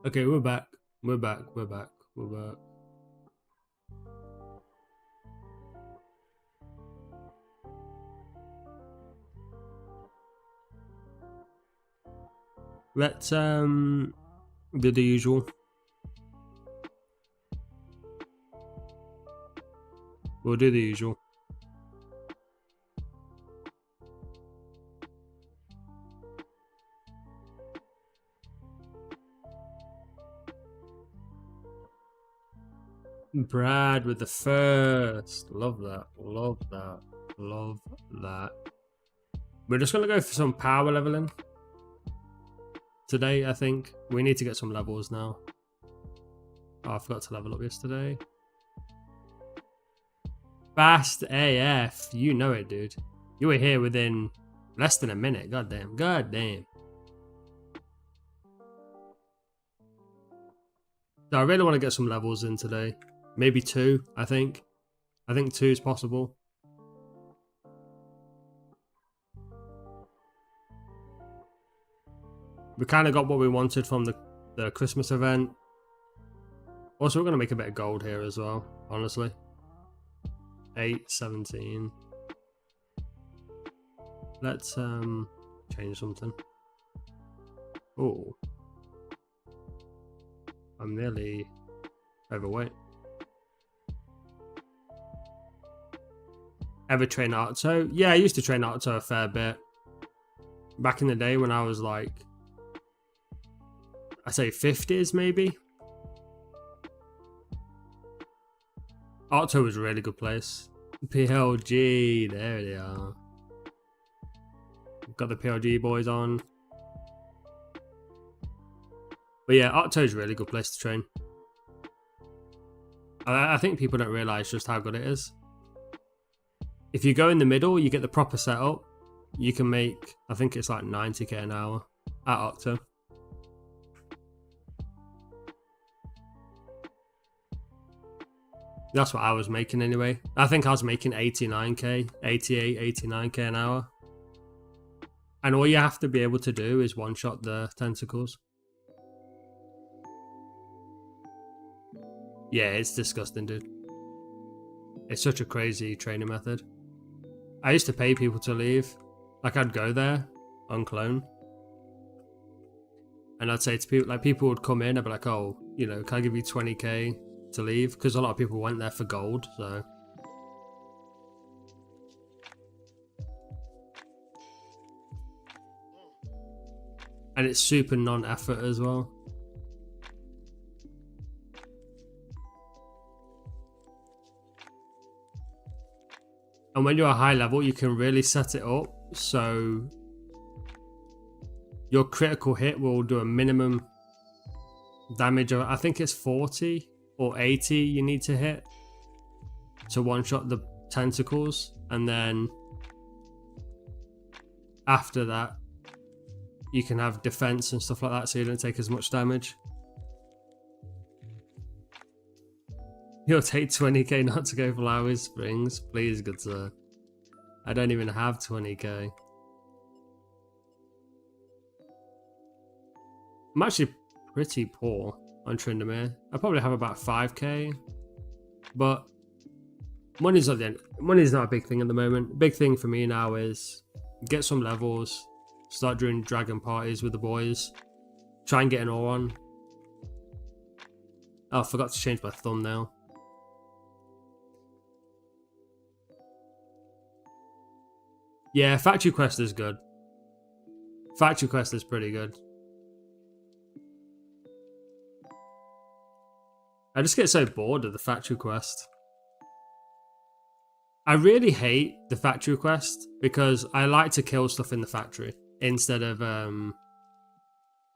Okay, we're back. We're back. We're back. We're back. Let's do the usual. We'll do the usual. Brad with the first. Love that. Love that. Love that. We're just gonna go for some power leveling today. I think we need to get some levels now. Oh, I forgot to level up yesterday. Fast AF. You know it, dude. You were here within less than a minute. God damn. God damn. So I really want to get some levels in today. Maybe 2, I think. I think 2 is possible. We kind of got what we wanted from the Christmas event. Also, we're going to make a bit of gold here as well, honestly. 8, 17. Let's change something. Oh. I'm nearly overweight. Ever train Arto? Yeah, I used to train Arto a fair bit. Back in the day when I was like, I say 50s maybe. Arto was a really good place. PLG, there they are. Got the PLG boys on. But yeah, Arto is a really good place to train. I think people don't realise just how good it is. If you go in the middle, you get the proper setup. You can make, I think it's like 90k an hour at Octo. That's what I was making anyway. I think I was making 89k, 88, 89k an hour. And all you have to be able to do is one-shot the tentacles. Yeah, it's disgusting, dude. It's such a crazy training method. I used to pay people to leave. Like, I'd go there on clone. And I'd say to people, like, people would come in, I'd be like, oh, you know, can I give you 20k to leave? Because a lot of people went there for gold, so. And it's super non-effort as well. And when you're a high level, you can really set it up so your critical hit will do a minimum damage of, I think it's 40 or 80 you need to hit to one-shot the tentacles. And then after that, you can have defense and stuff like that so you don't take as much damage. You'll take 20k not to go Flowery Springs. Please, good sir. I don't even have 20k. I'm actually pretty poor on Tryndamere. I probably have about 5k. But money's not a big thing at the moment. Big thing for me now is get some levels, start doing dragon parties with the boys, try and get an ore on. Oh, I forgot to change my thumbnail. Yeah, Factory Quest is good. Factory Quest is pretty good. I just get so bored of the Factory Quest. I really hate the Factory Quest because I like to kill stuff in the factory instead of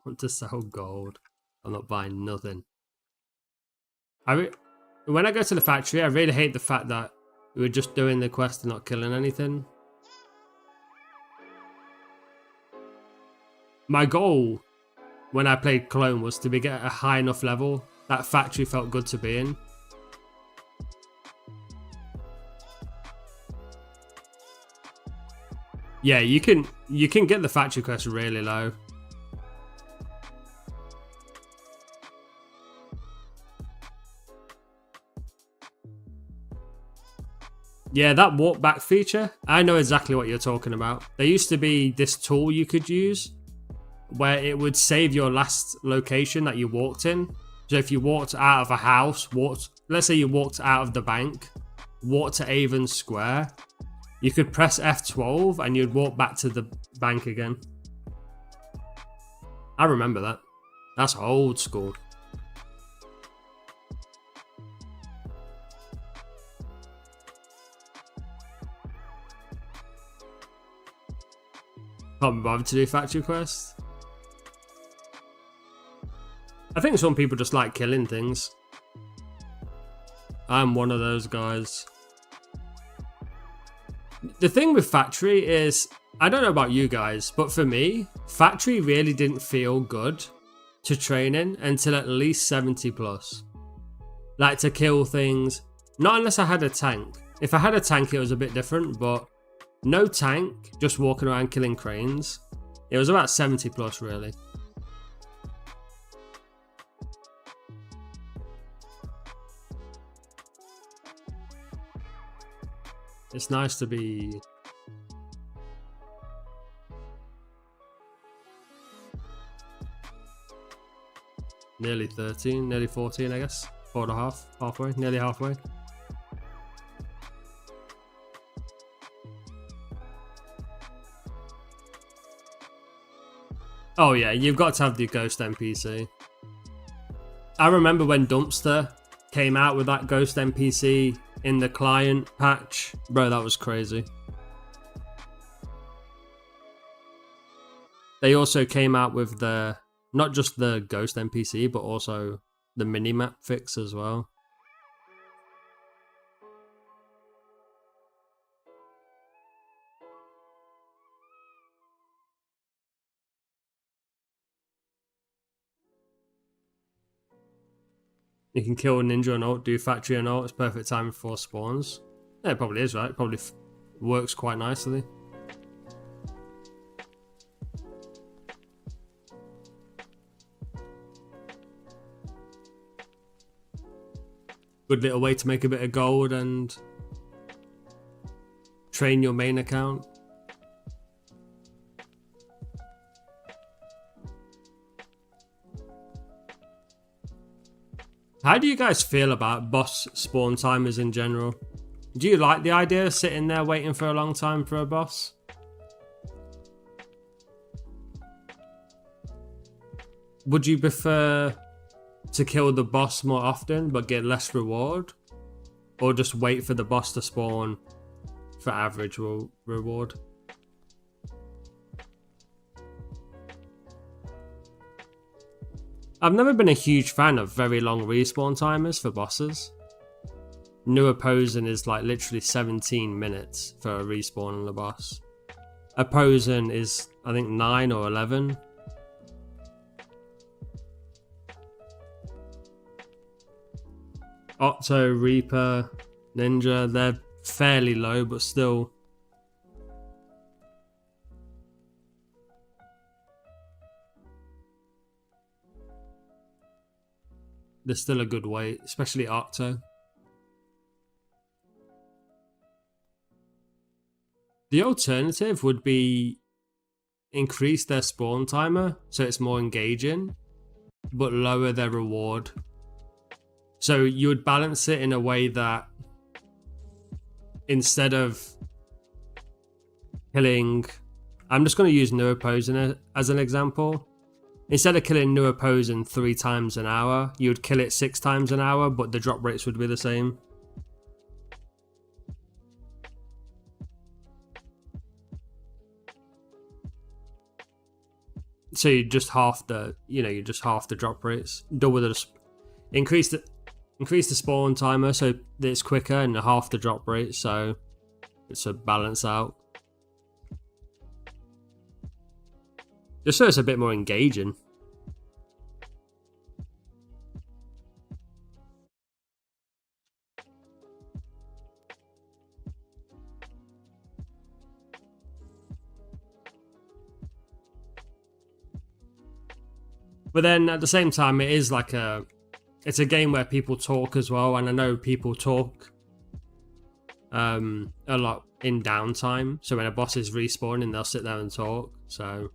want to sell gold. I'm not buying nothing. When I go to the factory, I really hate the fact that we're just doing the quest and not killing anything. My goal when I played Clone was to get a high enough level that factory felt good to be in. Yeah, you can get the factory quest really low. Yeah, that walk back feature, I know exactly what you're talking about. There used to be this tool you could use where it would save your last location that you walked in. So if you walked out of a house, let's say you walked out of the bank, walked to Avon Square, you could press F12 and you'd walk back to the bank again. I remember that. That's old school. Can't be bothered to do factory quests. I think some people just like killing things. I'm one of those guys. The thing with factory is, I don't know about you guys, but for me, factory really didn't feel good to train in until at least 70 plus. Like to kill things, not unless I had a tank. If I had a tank, it was a bit different, but no tank, just walking around killing cranes. It was about 70 plus really. It's nice to be... nearly 13, nearly 14 I guess. 4.5, halfway, nearly halfway. Oh yeah, you've got to have the Ghost NPC. I remember when Dumpster came out with that Ghost NPC in the client patch. Bro, that was crazy. They also came out with the, not just the Ghost NPC, but also the minimap fix as well. You can kill a ninja and ult, do factory and ult. It's perfect time for spawns. Yeah, it probably is, right? It probably works quite nicely. Good little way to make a bit of gold and train your main account. How do you guys feel about boss spawn timers in general? Do you like the idea of sitting there waiting for a long time for a boss? Would you prefer to kill the boss more often but get less reward? Or just wait for the boss to spawn for average reward? I've never been a huge fan of very long respawn timers for bosses. New opposing is like literally 17 minutes for a respawn on the boss. Opposing is I think 9 or 11. Octo, Reaper, Ninja, they're fairly low but still. They're still a good wait, especially Octo. The alternative would be increase their spawn timer so it's more engaging, but lower their reward. So you would balance it in a way that instead of killing, I'm just going to use new opposing as an example. Instead of killing new opposing 3 times an hour, you would kill it 6 times an hour, but the drop rates would be the same. So you just half the, you just half the drop rates. Double the, increase the spawn timer so that it's quicker and half the drop rate, so it's a balance out. Just so it's a bit more engaging. But then at the same time, it is like it's a game where people talk as well, and I know people talk a lot in downtime. So when a boss is respawning, they'll sit there and talk. So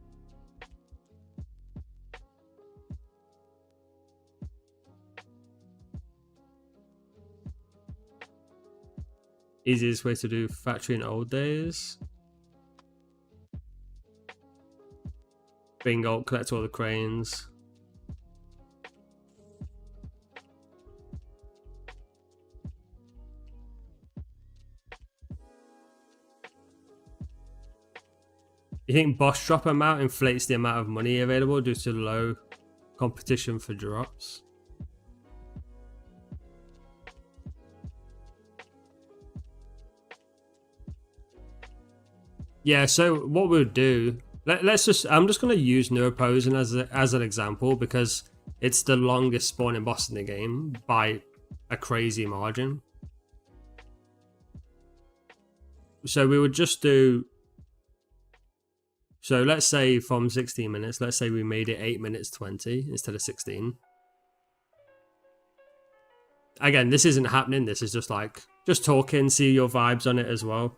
easiest way to do factory in old days. Bingo, collect all the cranes. You think boss drop amount inflates the amount of money available due to low competition for drops? Yeah, so what we'll do, let's just, I'm just going to use Neuroposen as an example because it's the longest spawning boss in the game by a crazy margin. So we would just do, so let's say from 16 minutes, let's say we made it 8 minutes 20 instead of 16. Again, this isn't happening, this is just like, just talking, see your vibes on it as well.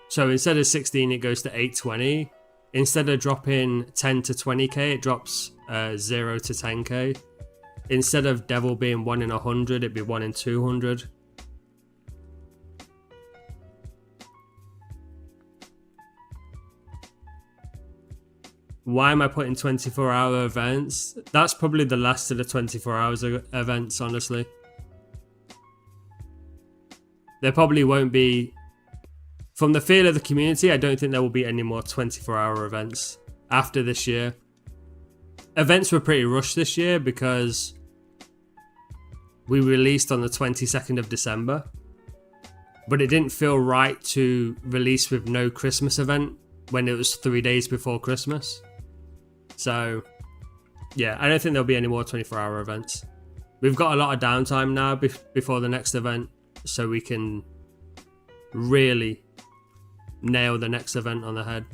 So instead of 16 it goes to 820. Instead of dropping 10 to 20k, it drops 0 to 10k. Instead of devil being 1 in 100, it'd be 1 in 200. Why am I putting 24-hour events? That's probably the last of the 24 hours events, honestly. There probably won't be, from the feel of the community, I don't think there will be any more 24-hour events after this year. Events were pretty rushed this year because we released on the 22nd of December, but it didn't feel right to release with no Christmas event when it was 3 days before Christmas. So yeah, I don't think there'll be any more 24-hour events. We've got a lot of downtime now before the next event, so we can really nail the next event on the head.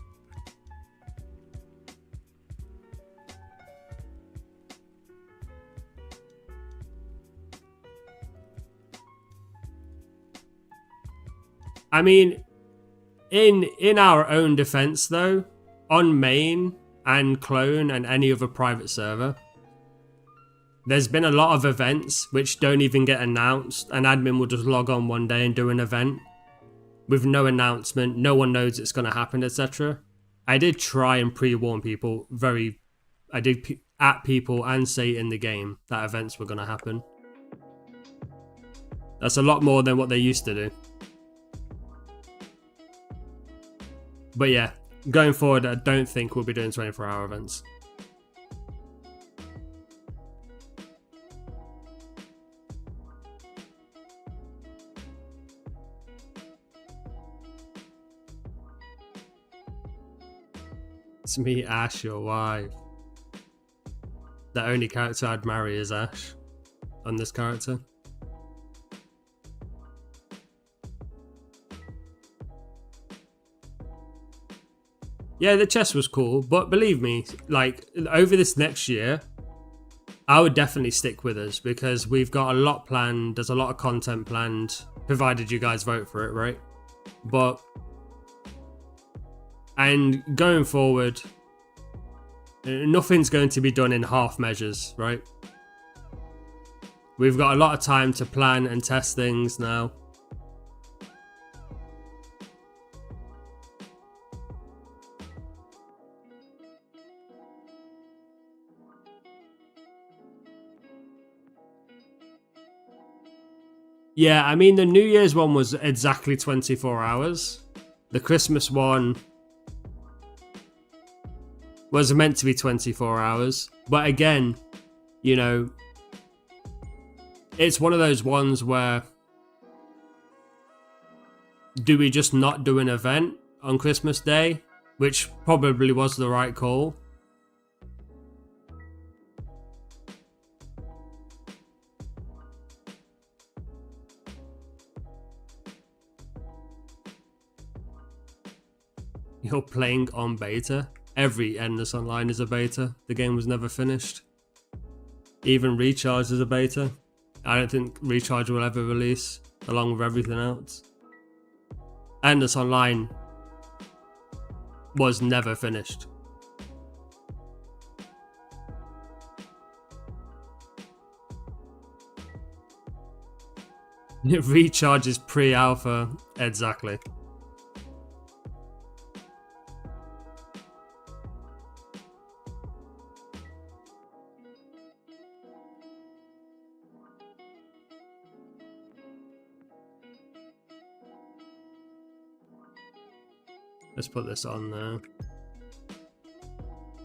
I mean, in our own defense though, on main and clone and any other private server, there's been a lot of events which don't even get announced. An admin will just log on one day and do an event with no announcement, no one knows it's going to happen, etc. I did try and pre-warn people, I did at people and say in the game that events were going to happen. That's a lot more than what they used to do. But yeah, going forward, I don't think we'll be doing 24-hour events. It's me, Ash, your wife. The only character I'd marry is Ash on this character. Yeah, the chest was cool, but believe me, like, over this next year, I would definitely stick with us because we've got a lot planned, there's a lot of content planned, provided you guys vote for it, right? And going forward, nothing's going to be done in half measures, right? We've got a lot of time to plan and test things now. Yeah, I mean, the New Year's one was exactly 24 hours. The Christmas one was meant to be 24 hours. But again, you know, it's one of those ones where, do we just not do an event on Christmas Day? Which probably was the right call. You're playing on beta. Every Endless Online is a beta. The game was never finished. Even Recharge is a beta. I don't think Recharge will ever release, along with everything else. Endless Online was never finished. Recharge is pre-alpha, exactly. Let's put this on there.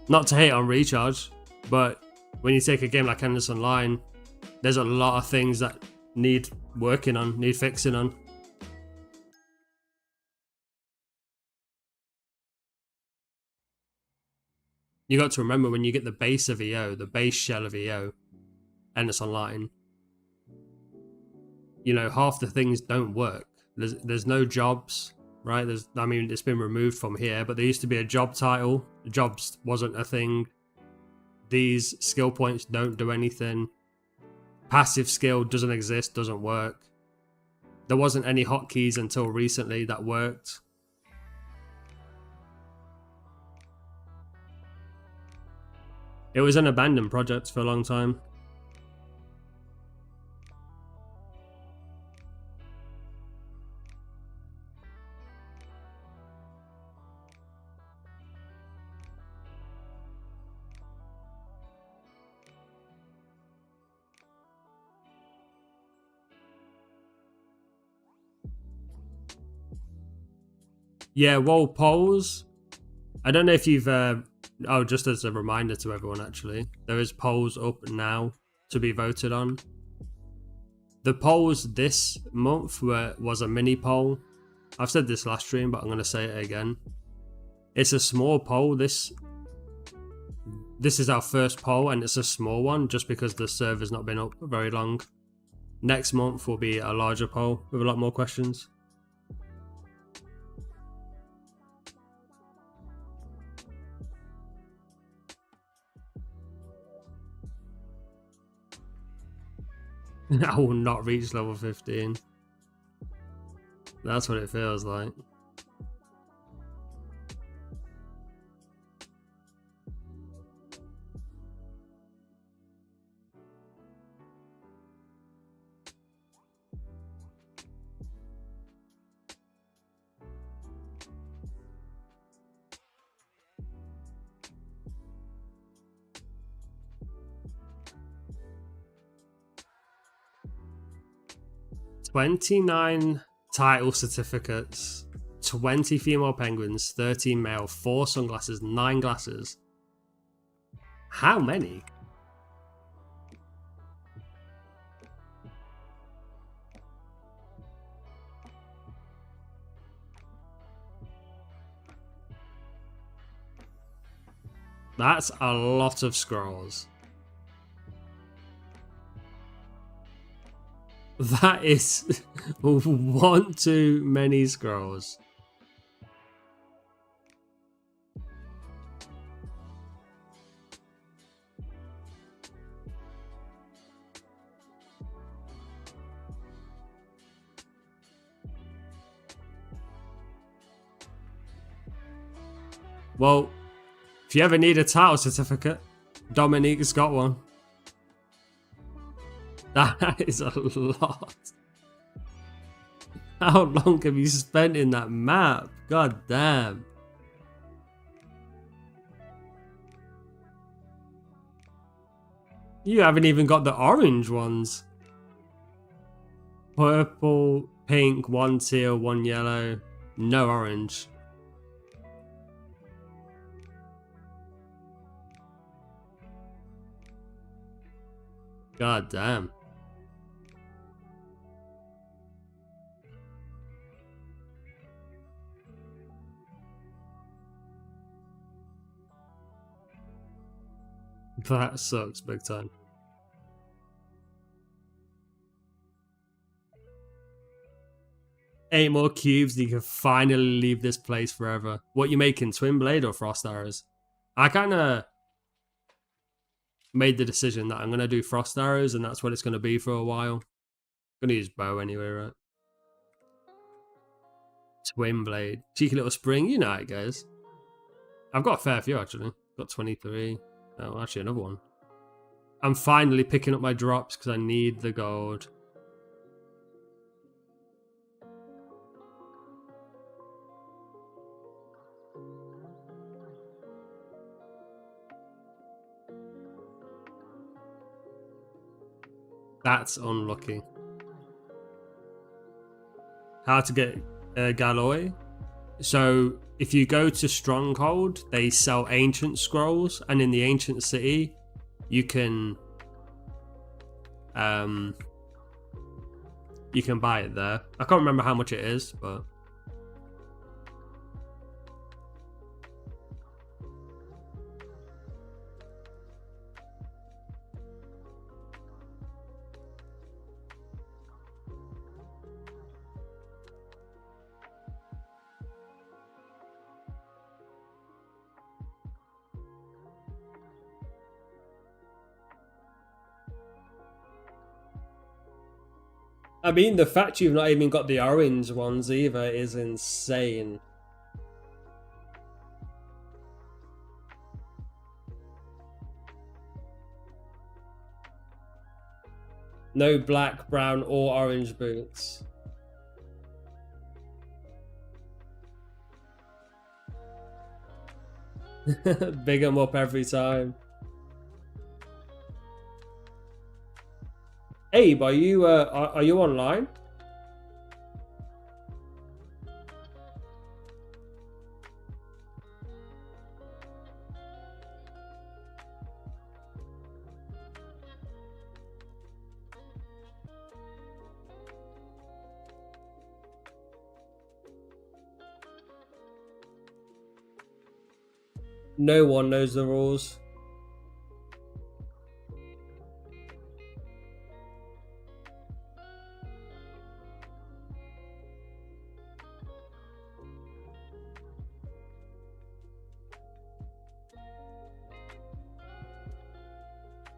Not to hate on Recharge, but when you take a game like Endless Online, there's a lot of things that need working on, need fixing on. You got to remember, when you get the base of EO, the base shell of EO, Endless Online, you know, half the things don't work. There's no jobs, right? I mean, it's been removed from here, but there used to be a job title. Jobs wasn't a thing. These skill points don't do anything. Passive skill doesn't exist, doesn't work. There wasn't any hotkeys until recently that worked. It was an abandoned project for a long time. Yeah, WoW polls. I don't know if you've... oh, just as a reminder to everyone, actually. There is polls up now to be voted on. The polls this month was a mini poll. I've said this last stream, but I'm going to say it again. It's a small poll. This is our first poll, and it's a small one just because the server's not been up very long. Next month will be a larger poll with a lot more questions. I will not reach level 15. That's what it feels like. $29 title certificates, 20 female penguins, 13 male, 4 sunglasses, 9 glasses. How many? That's a lot of scrolls. That is one too many scrolls. Well, if you ever need a title certificate, Dominique's got one. That is a lot. How long have you spent in that map? God damn. You haven't even got the orange ones. Purple, pink, 1 teal, 1 yellow, no orange. God damn. That sucks big time. Eight more cubes, you can finally leave this place forever. What you making, Twin Blade or Frost Arrows? I kinda... made the decision that I'm going to do frost arrows, and that's what it's going to be for a while. I'm going to use bow anyway, right? Twin blade. Cheeky little spring. You know how it goes. I've got a fair few, actually. Got 23. Oh, actually, another one. I'm finally picking up my drops because I need the gold. That's unlucky. How to get Galloway? So if you go to Stronghold, they sell ancient scrolls, and in the ancient city, you can buy it there. I can't remember how much it is, but I mean, the fact you've not even got the orange ones either is insane. No black, brown, or orange boots. Big them up every time. Abe, are you online? No one knows the rules.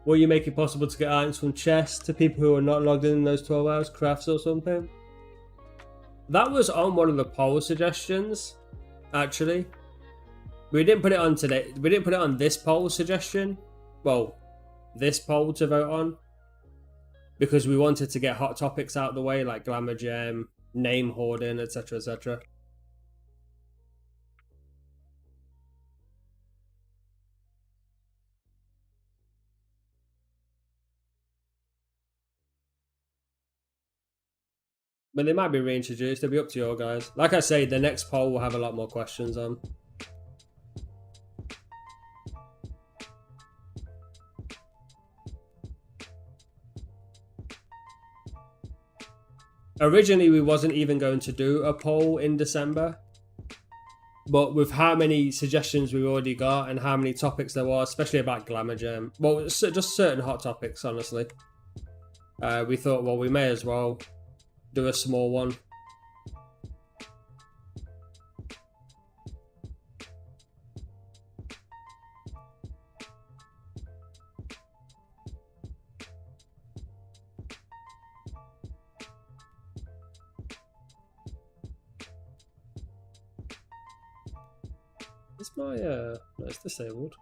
Will you make it possible to get items from chests to people who are not logged in those 12 hours, crafts or something? That was on one of the poll suggestions, actually. We didn't put it on today. We didn't put it on this poll suggestion. Well, this poll to vote on. Because we wanted to get hot topics out of the way, like Glamour Gem, name hoarding, etc, etc. But they might be reintroduced. It'll be up to you guys. Like I say, the next poll will have a lot more questions on. Originally, we wasn't even going to do a poll in December. But with how many suggestions we've already got and how many topics there were, especially about Glamour Gem, well, just certain hot topics, honestly, we thought, well, we may as well do a small one. Is my no, it's disabled.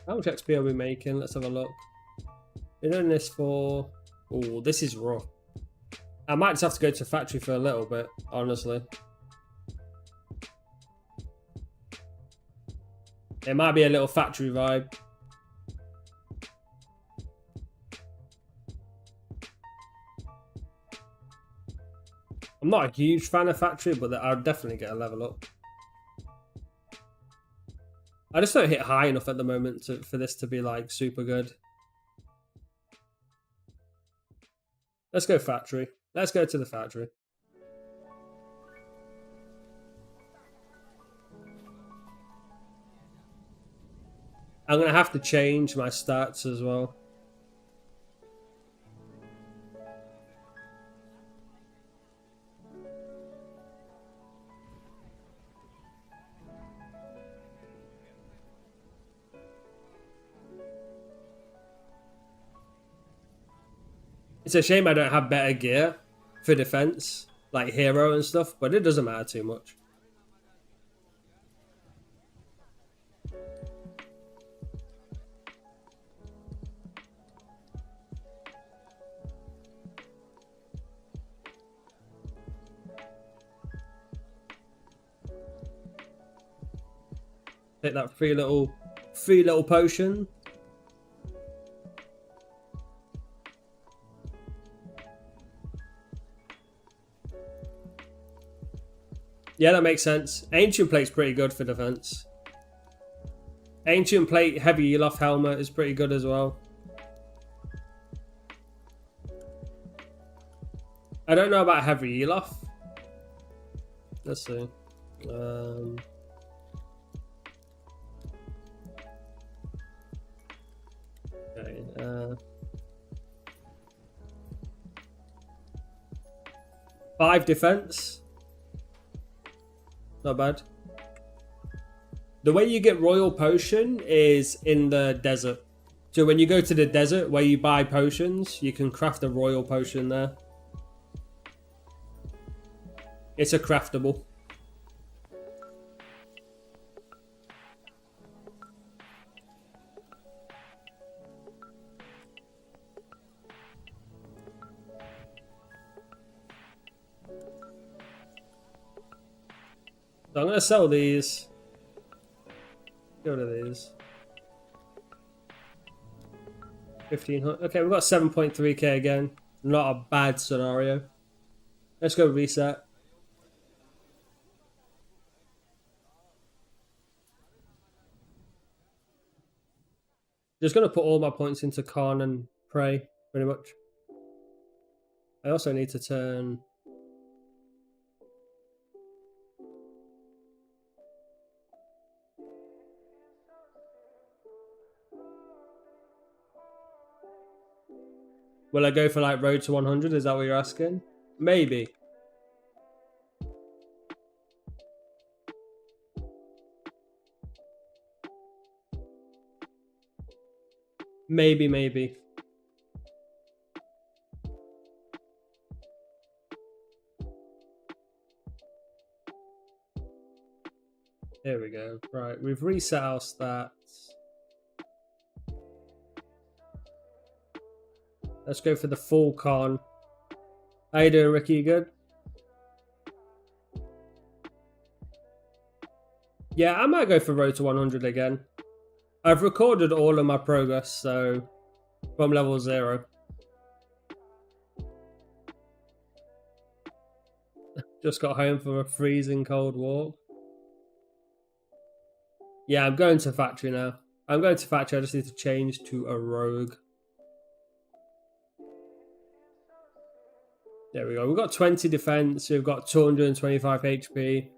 How much XP are we making? Let's have a look. We're doing this for... Oh, this is rough. I might just have to go to factory for a little bit, honestly. It might be a little factory vibe. I'm not a huge fan of factory, but I'll definitely get a level up. I just don't hit high enough at the moment for this to be like super good. Let's go factory. Let's go to the factory. I'm gonna have to change my stats as well. It's a shame I don't have better gear for defense, like hero and stuff, but it doesn't matter too much. Take that free little potion. Yeah, that makes sense. Ancient Plate's pretty good for defense. Ancient Plate heavy Elof helmet is pretty good as well. I don't know about heavy Elof. Let's see. Okay. 5 defense. Not bad. The way you get Royal Potion is in the desert. So when you go to the desert where you buy potions, you can craft a Royal Potion there. It's a craftable. So I'm going to sell these. Go to these. 1500. Okay, we've got 7.3k again. Not a bad scenario. Let's go reset. Just going to put all my points into Khan and Prey, pretty much. I also need to turn... Will I go for like Road to 100? Is that what you're asking? Maybe. Maybe. There we go. Right, we've reset our stats. Let's go for the full con. How you doing, Ricky? You good? Yeah, I might go for Road to 100 again. I've recorded all of my progress, so from level 0. Just got home from a freezing cold walk. Yeah, I'm going to factory now. I'm going to factory. I just need to change to a rogue. There we go. We've got 20 defense. We've got 225 HP.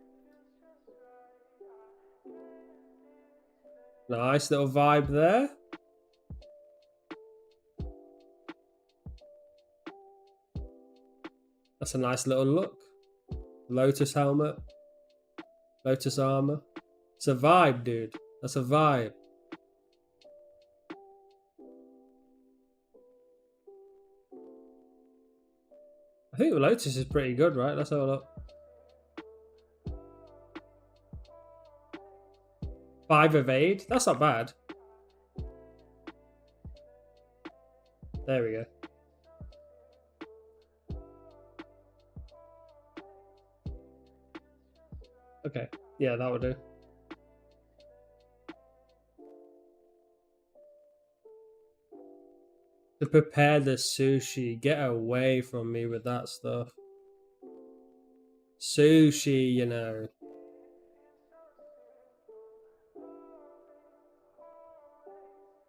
Nice little vibe there. That's a nice little look. Lotus helmet. Lotus armor. It's a vibe, dude. That's a vibe. I think the Lotus is pretty good, right? Let's have a look. 5 evade. That's not bad. There we go. Okay. Yeah, that would do. To prepare the sushi. Get away from me with that stuff. Sushi, you know.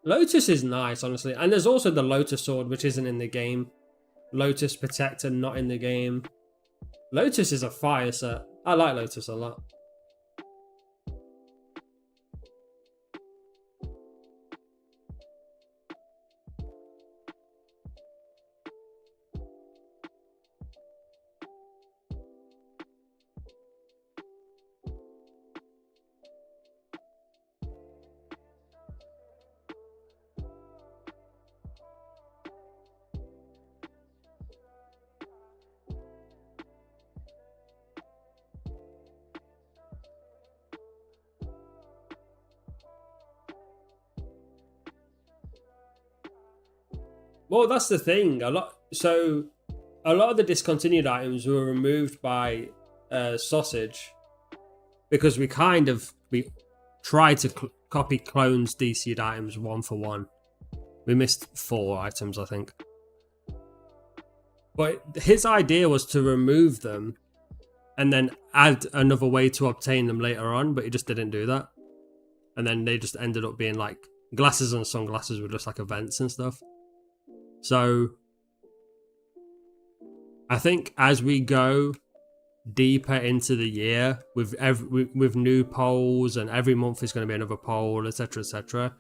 Lotus is nice, honestly. And there's also the Lotus Sword, which isn't in the game. Lotus Protector, not in the game. Lotus is a fire set. I like Lotus a lot. Well, that's the thing. A lot of the discontinued items were removed by Sausage because we tried to copy clones DC'd items one for one. We missed 4 items, I think. But his idea was to remove them and then add another way to obtain them later on, but he just didn't do that. And then they just ended up being like glasses and sunglasses were just like events and stuff. So I think as we go deeper into the year with new polls, and every month is going to be another poll, etc.,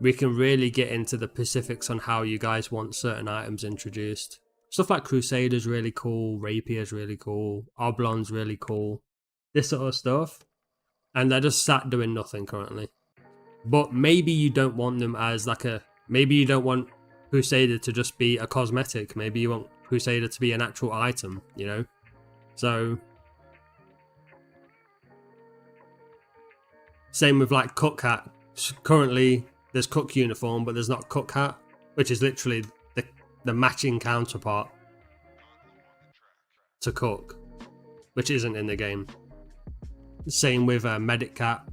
we can really get into the specifics on how you guys want certain items introduced. Stuff like Crusader's really cool, Rapier's really cool, Oblon's really cool, this sort of stuff. And they're just sat doing nothing currently. But maybe you don't want them as like maybe you don't want Crusader to just be a cosmetic. Maybe you want Crusader to be an actual item, you know? So same with like Cook Hat. Currently there's Cook uniform, but there's not Cook Hat, which is literally the matching counterpart to Cook, which isn't in the game. Same with Medic Cat.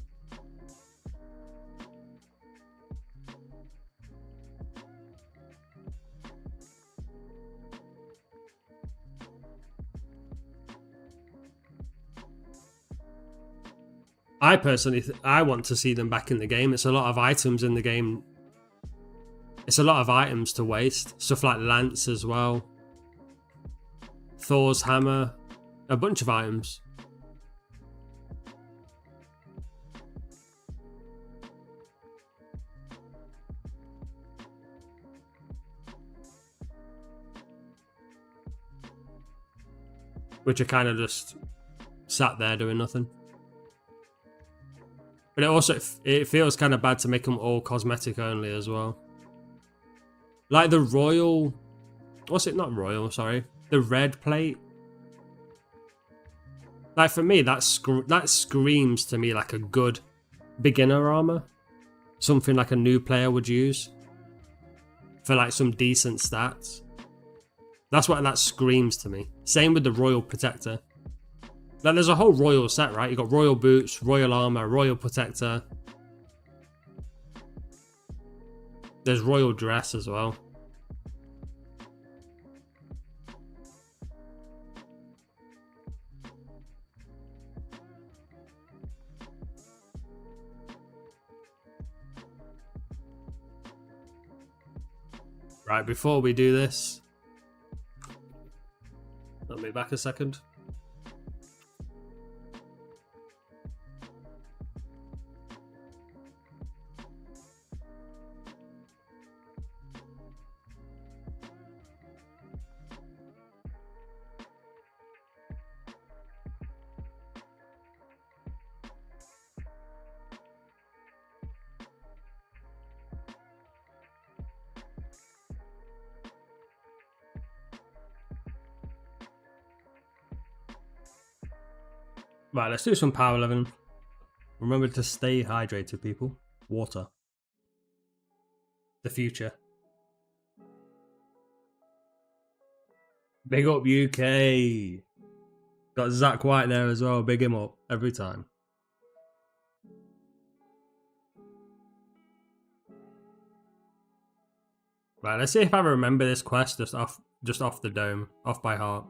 I personally, I want to see them back in the game. It's a lot of items in the game. It's a lot of items to waste. Stuff like Lance as well. Thor's hammer. A bunch of items. Which are kind of just sat there doing nothing. But it feels kind of bad to make them all cosmetic only as well. Like the royal... What's it? Not royal, sorry. The red plate. Like for me, that screams to me like a good beginner armor. Something like a new player would use. For like some decent stats. That's what that screams to me. Same with the royal protector. Like there's a whole royal set, right? You got royal boots, royal armor, royal protector. There's royal dress as well. Right, before we do this, let me back a second. Right, let's do some power living. Remember to stay hydrated, people. Water. The future. Big up UK. Got Zach White there as well. Big him up every time. Right, let's see if I remember this quest just off the dome, off by heart.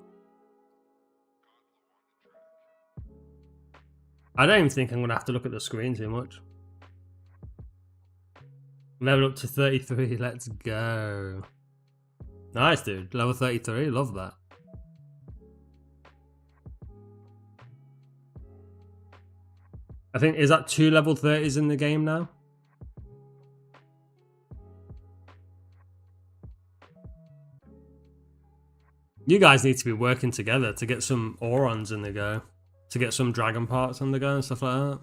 I don't even think I'm going to have to look at the screen too much. Level up to 33, let's go. Nice, dude. Level 33, love that. I think, is that 2 level 30s in the game now? You guys need to be working together to get some Aurons in the go. To get some dragon parts on the go and stuff like that.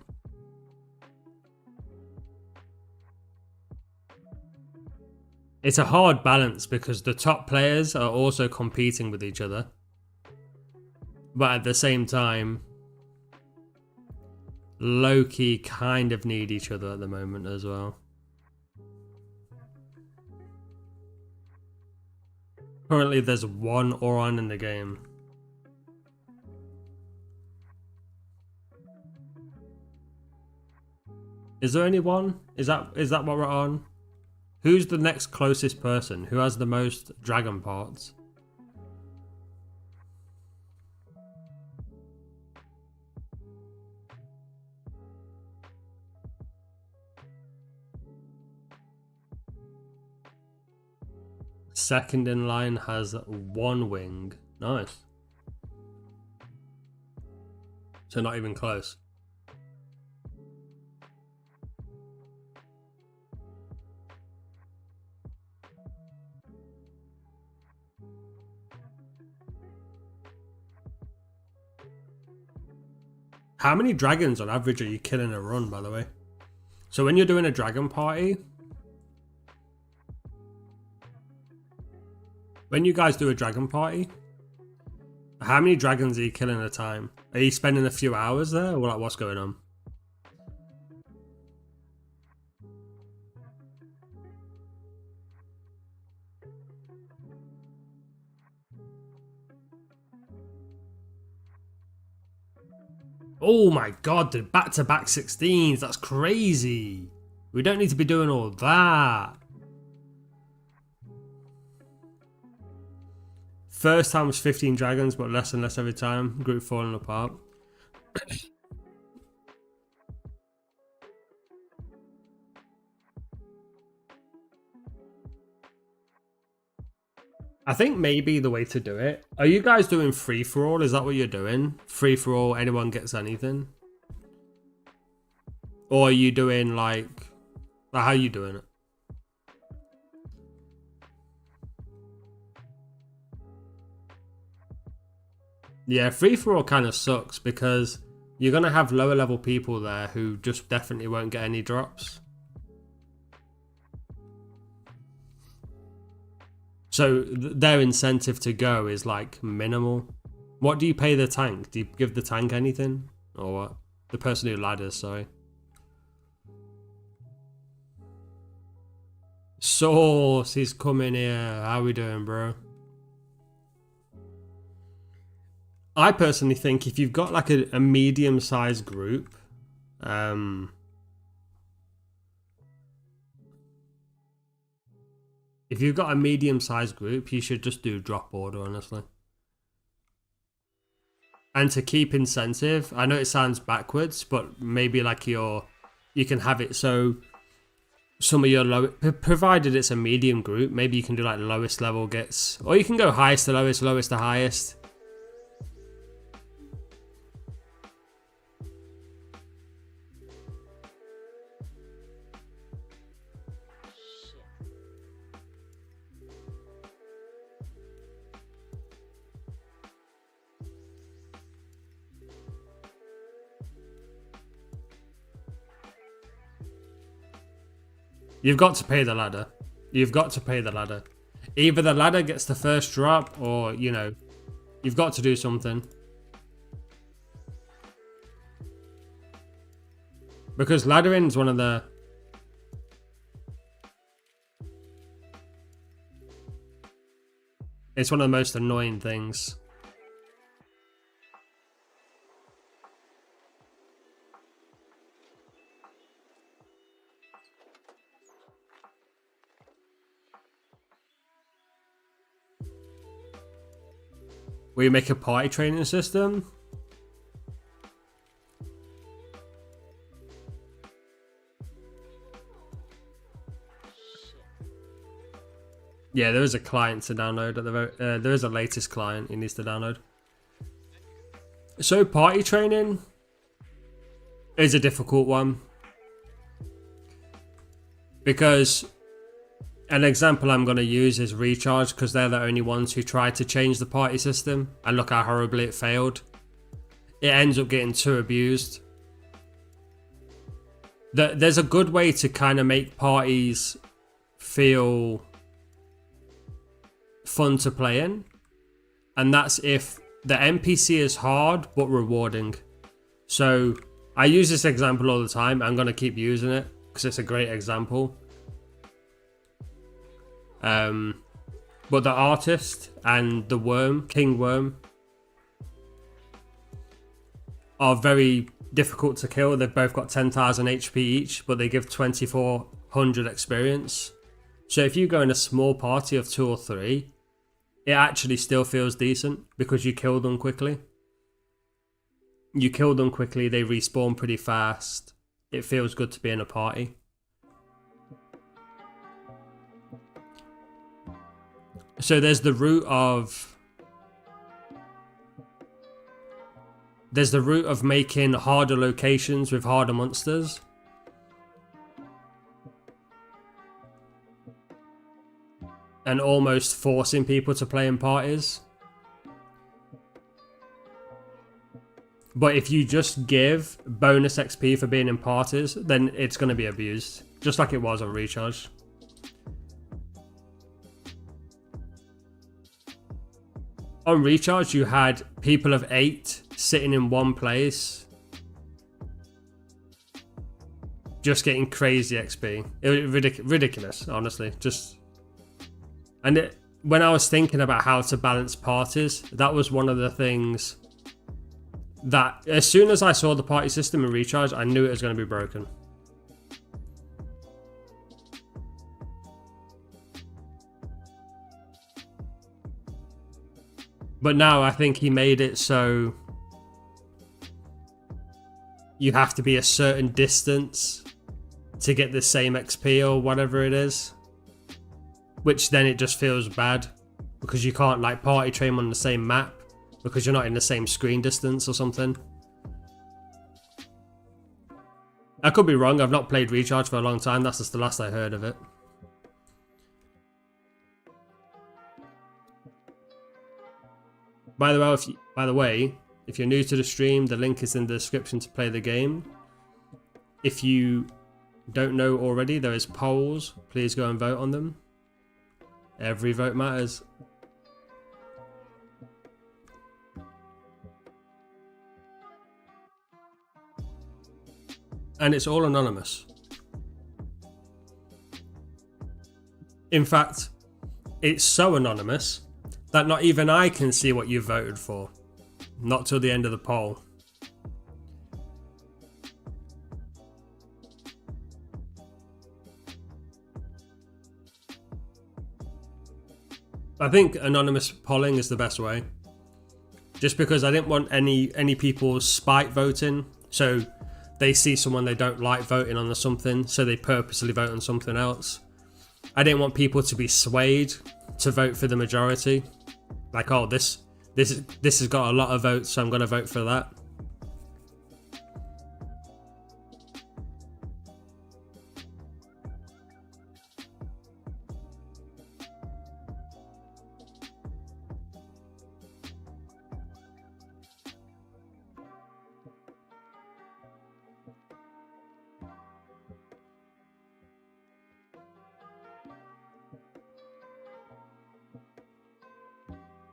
It's a hard balance because the top players are also competing with each other. But at the same time, low-key kind of need each other at the moment as well. Currently, there's one Oran in the game. Is there only one? Is that what we're on? Who's the next closest person? Who has the most dragon parts? Second in line has one wing. Nice. So not even close. How many dragons on average are you killing a run, by the way? So when you're doing a dragon party, when you guys do a dragon party, how many dragons are you killing at a time? Are you spending a few hours there, or like what's going on? Oh my god, the back-to-back 16s, that's crazy. We don't need to be doing all that. First time was 15 dragons, but less and less every time. Group falling apart. I think maybe the way to do it. Are you guys doing free for all? Is that what you're doing? Free for all, anyone gets anything? Or are you doing like how are you doing it? Yeah, free for all kind of sucks because you're gonna have lower level people there who just definitely won't get any drops. So their incentive to go is like minimal. What do you pay the tank? Do you give the tank anything? Or what? The person who ladders, sorry. Sauce, he's coming here. How we doing, bro? I personally think if you've got like a medium-sized group, if you've got a medium-sized group, you should just do drop order, honestly. And to keep incentive, I know it sounds backwards, but maybe like you can have it so some of your low, provided it's a medium group, maybe you can do like lowest level gets, or you can go highest to lowest, lowest to highest. You've got to pay the ladder. You've got to pay the ladder. Either the ladder gets the first drop or, you know, you've got to do something. Because laddering is one of the... It's one of the most annoying things. Where you make a party training system. Yeah, there is a client to download at the very, there is a latest client he needs to download. So party training is a difficult one because an example I'm going to use is Recharge because they're the only ones who tried to change the party system and look how horribly it failed. It ends up getting too abused. There's a good way to kind of make parties feel fun to play in, and that's if the NPC is hard but rewarding. So I use this example all the time. I'm going to keep using it because it's a great example. But the artist and the worm, King Worm, are very difficult to kill. They've both got 10,000 HP each, but they give 2400 experience. So if you go in a small party of 2 or 3, it actually still feels decent because you kill them quickly. You kill them quickly, they respawn pretty fast. It feels good to be in a party. So there's the route of making harder locations with harder monsters. And almost forcing people to play in parties. But if you just give bonus XP for being in parties, then it's going to be abused. Just like it was on Recharge. On Recharge, you had people of 8 sitting in one place, just getting crazy XP. It was ridiculous, honestly. When I was thinking about how to balance parties, that was one of the things that, as soon as I saw the party system in Recharge, I knew it was going to be broken. But now I think he made it so you have to be a certain distance to get the same XP or whatever it is. Which then it just feels bad because you can't like party train on the same map because you're not in the same screen distance or something. I could be wrong. I've not played Recharge for a long time. That's just the last I heard of it. By the way, if you're new to the stream, the link is in the description to play the game. If you don't know already, there is polls. Please go and vote on them. Every vote matters. And it's all anonymous. In fact, it's so anonymous that not even I can see what you voted for. Not till the end of the poll. I think anonymous polling is the best way. Just because I didn't want any people spite voting. So they see someone they don't like voting on something, so they purposely vote on something else. I didn't want people to be swayed to vote for the majority. Like, oh, this has got a lot of votes, so I'm going to vote for that.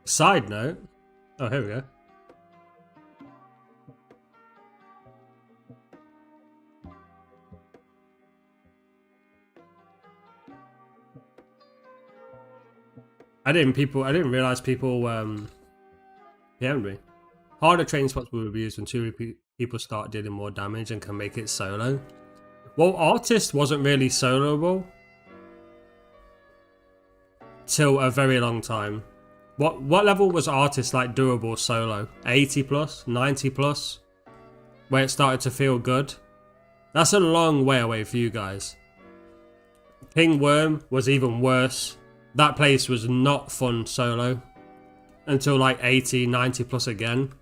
Side note. Oh, here we go. I didn't realize people PM'd me. Harder training spots will be used when 2 people start dealing more damage and can make it solo. Well, Artist wasn't really soloable till a very long time. What level was Artist like doable solo? 80 plus? 90 plus? Where it started to feel good? That's a long way away for you guys. King Worm was even worse. That place was not fun solo until like 80, 90 plus again.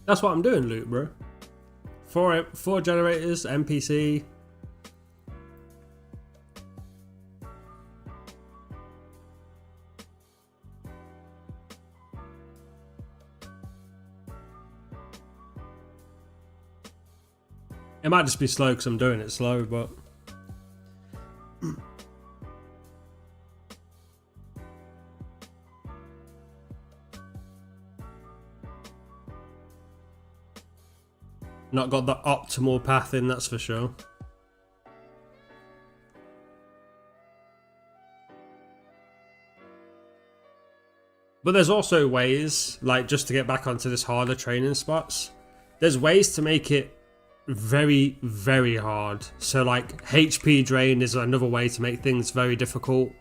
That's what I'm doing, Luke, bro. Four generators, NPC. It might just be slow because I'm doing it slow, but Not got the optimal path in, that's for sure. But there's also ways, like just to get back onto this harder training spots, there's ways to make it very, very hard. So like HP drain is another way to make things very difficult.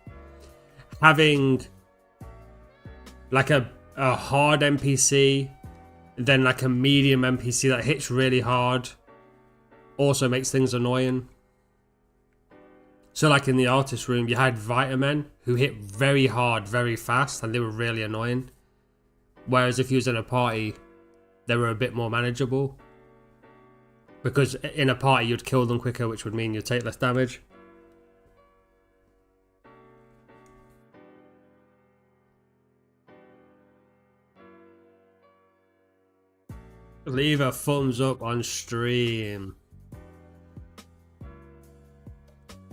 Having like a hard NPC, then like a medium NPC that hits really hard also makes things annoying. So like in the artist room, you had Vitamin who hit very hard, very fast, and they were really annoying. Whereas if you was in a party, they were a bit more manageable. Because in a party, you'd kill them quicker, which would mean you'd take less damage. Leave a thumbs up on stream.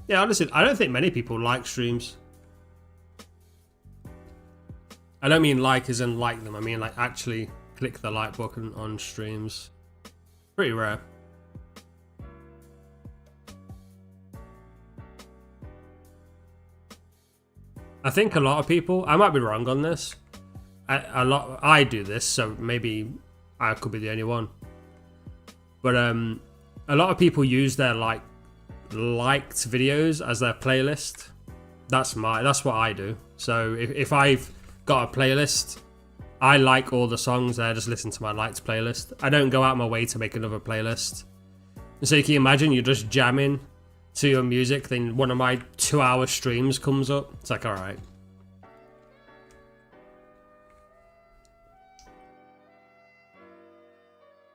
Yeah, honestly, I don't think many people like streams. I don't mean like as in like them. I mean like actually click the like button on streams. Pretty rare. I think a lot of people, I might be wrong on this. I do this, so maybe I could be the only one. But a lot of people use their liked videos as their playlist. That's what I do. So if I've got a playlist, I like all the songs there, just listen to my liked playlist. I don't go out my way to make another playlist. So you can imagine you're just jamming to your music, then one of my 2-hour streams comes up. It's like, alright.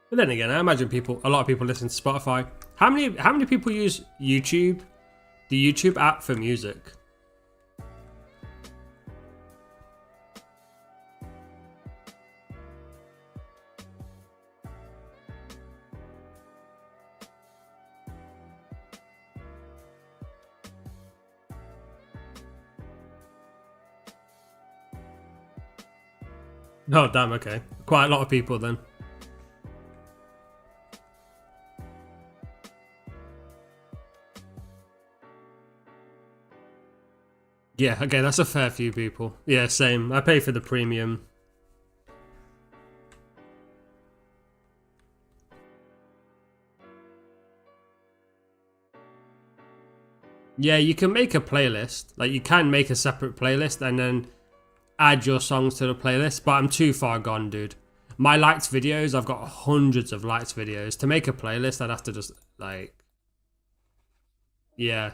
But then again, I imagine a lot of people listen to Spotify. How many people use YouTube, the YouTube app for music? Oh, damn, okay. Quite a lot of people then. Yeah, okay, that's a fair few people. Yeah, same. I pay for the premium. Yeah, you can make a playlist. Like, you can make a separate playlist and then add your songs to the playlist, but I'm too far gone, dude. My liked videos, I've got hundreds of liked videos. To make a playlist, I'd have to just, like... Yeah.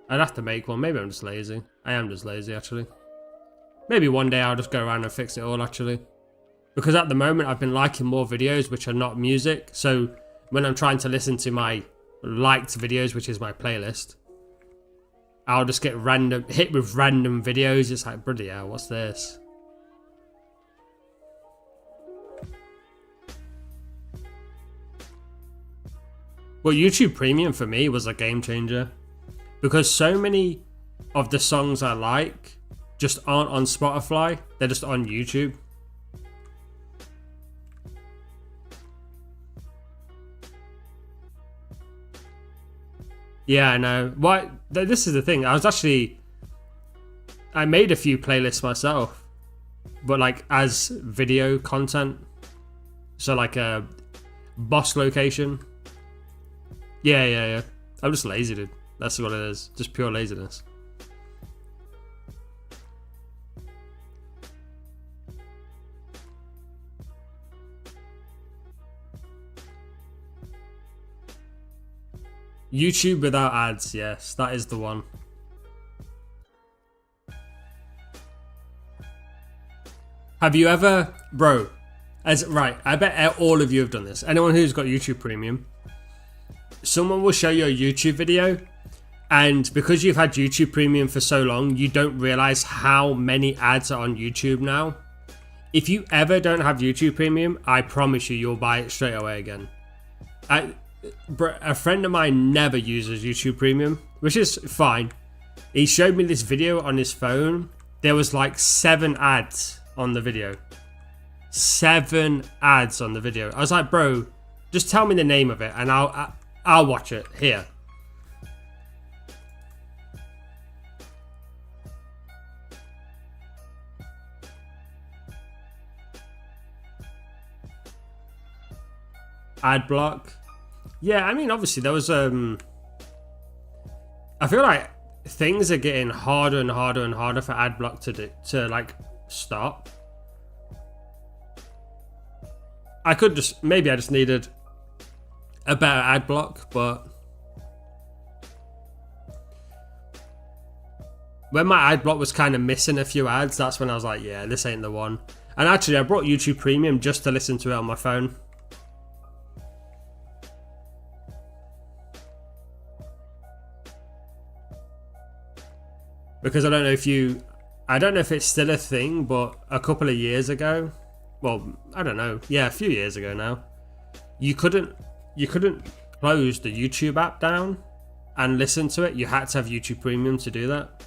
I'd have to make one. Maybe I'm just lazy. I am just lazy, actually. Maybe one day I'll just go around and fix it all, actually. Because at the moment, I've been liking more videos which are not music. So when I'm trying to listen to my liked videos, which is my playlist, I'll just get hit with random videos. It's like, bloody hell, what's this? Well, YouTube Premium for me was a game changer. Because so many of the songs I like just aren't on Spotify. They're just on YouTube. Yeah, I know. Why? This is the thing. I made a few playlists myself, but like as video content. So like a boss location. Yeah. I'm just lazy, dude. That's what it is. Just pure laziness. YouTube without ads, yes, that is the one. Have you ever, bro? Right, I bet all of you have done this. Anyone who's got YouTube Premium, someone will show you a YouTube video, and because you've had YouTube Premium for so long, you don't realize how many ads are on YouTube now. If you ever don't have YouTube Premium, I promise you'll buy it straight away again. A friend of mine never uses YouTube Premium, which is fine. He showed me this video on his phone. There was like 7 ads on the video. 7 ads on the video. I was like, bro, just tell me the name of it and I'll watch it here. Ad block. Yeah, I mean, obviously there was I feel like things are getting harder and harder and harder for ad block to like stop. I could just, maybe I just needed a better ad block, but when my ad block was kind of missing a few ads, that's when I was like, yeah, this ain't the one. And actually, I brought YouTube Premium just to listen to it on my phone. Because I don't know if it's still a thing, but a couple of years ago, well, I don't know, yeah, a few years ago now, you couldn't close the YouTube app down and listen to it. You had to have YouTube Premium to do that.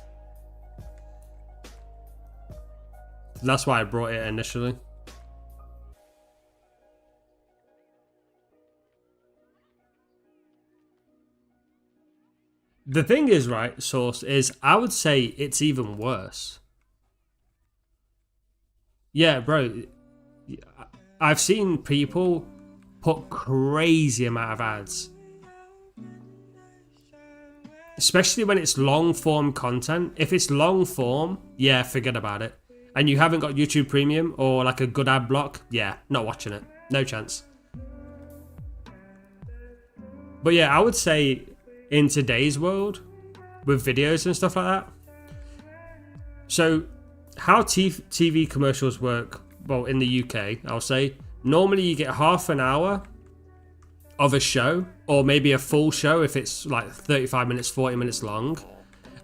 That's why I brought it initially. The thing is, right, Source, is I would say it's even worse. Yeah, bro, I've seen people put crazy amount of ads. Especially when it's long form content. If it's long form, yeah, forget about it. And you haven't got YouTube Premium or like a good ad block, yeah, not watching it. No chance. But yeah, I would say in today's world, with videos and stuff like that. So, how TV commercials work, well, in the UK, I'll say, normally you get half an hour of a show, or maybe a full show if it's like 35 minutes, 40 minutes long.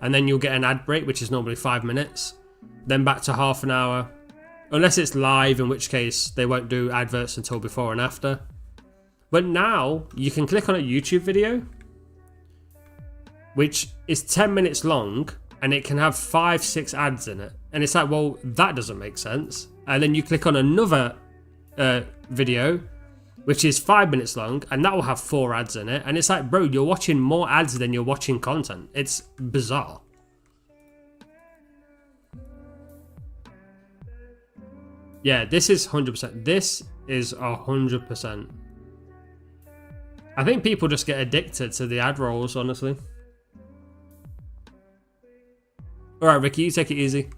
And then you'll get an ad break, which is normally 5 minutes. Then back to half an hour. Unless it's live, in which case they won't do adverts until before and after. But now, you can click on a YouTube video, which is 10 minutes long, and it can have 5-6 ads in it. And it's like, well, that doesn't make sense. And then you click on another video, which is 5 minutes long, and that will have 4 ads in it. And it's like, bro, you're watching more ads than you're watching content. It's bizarre. Yeah, this is 100%. This is 100%. I think people just get addicted to the ad rolls, honestly. Alright, Ricky, you take it easy.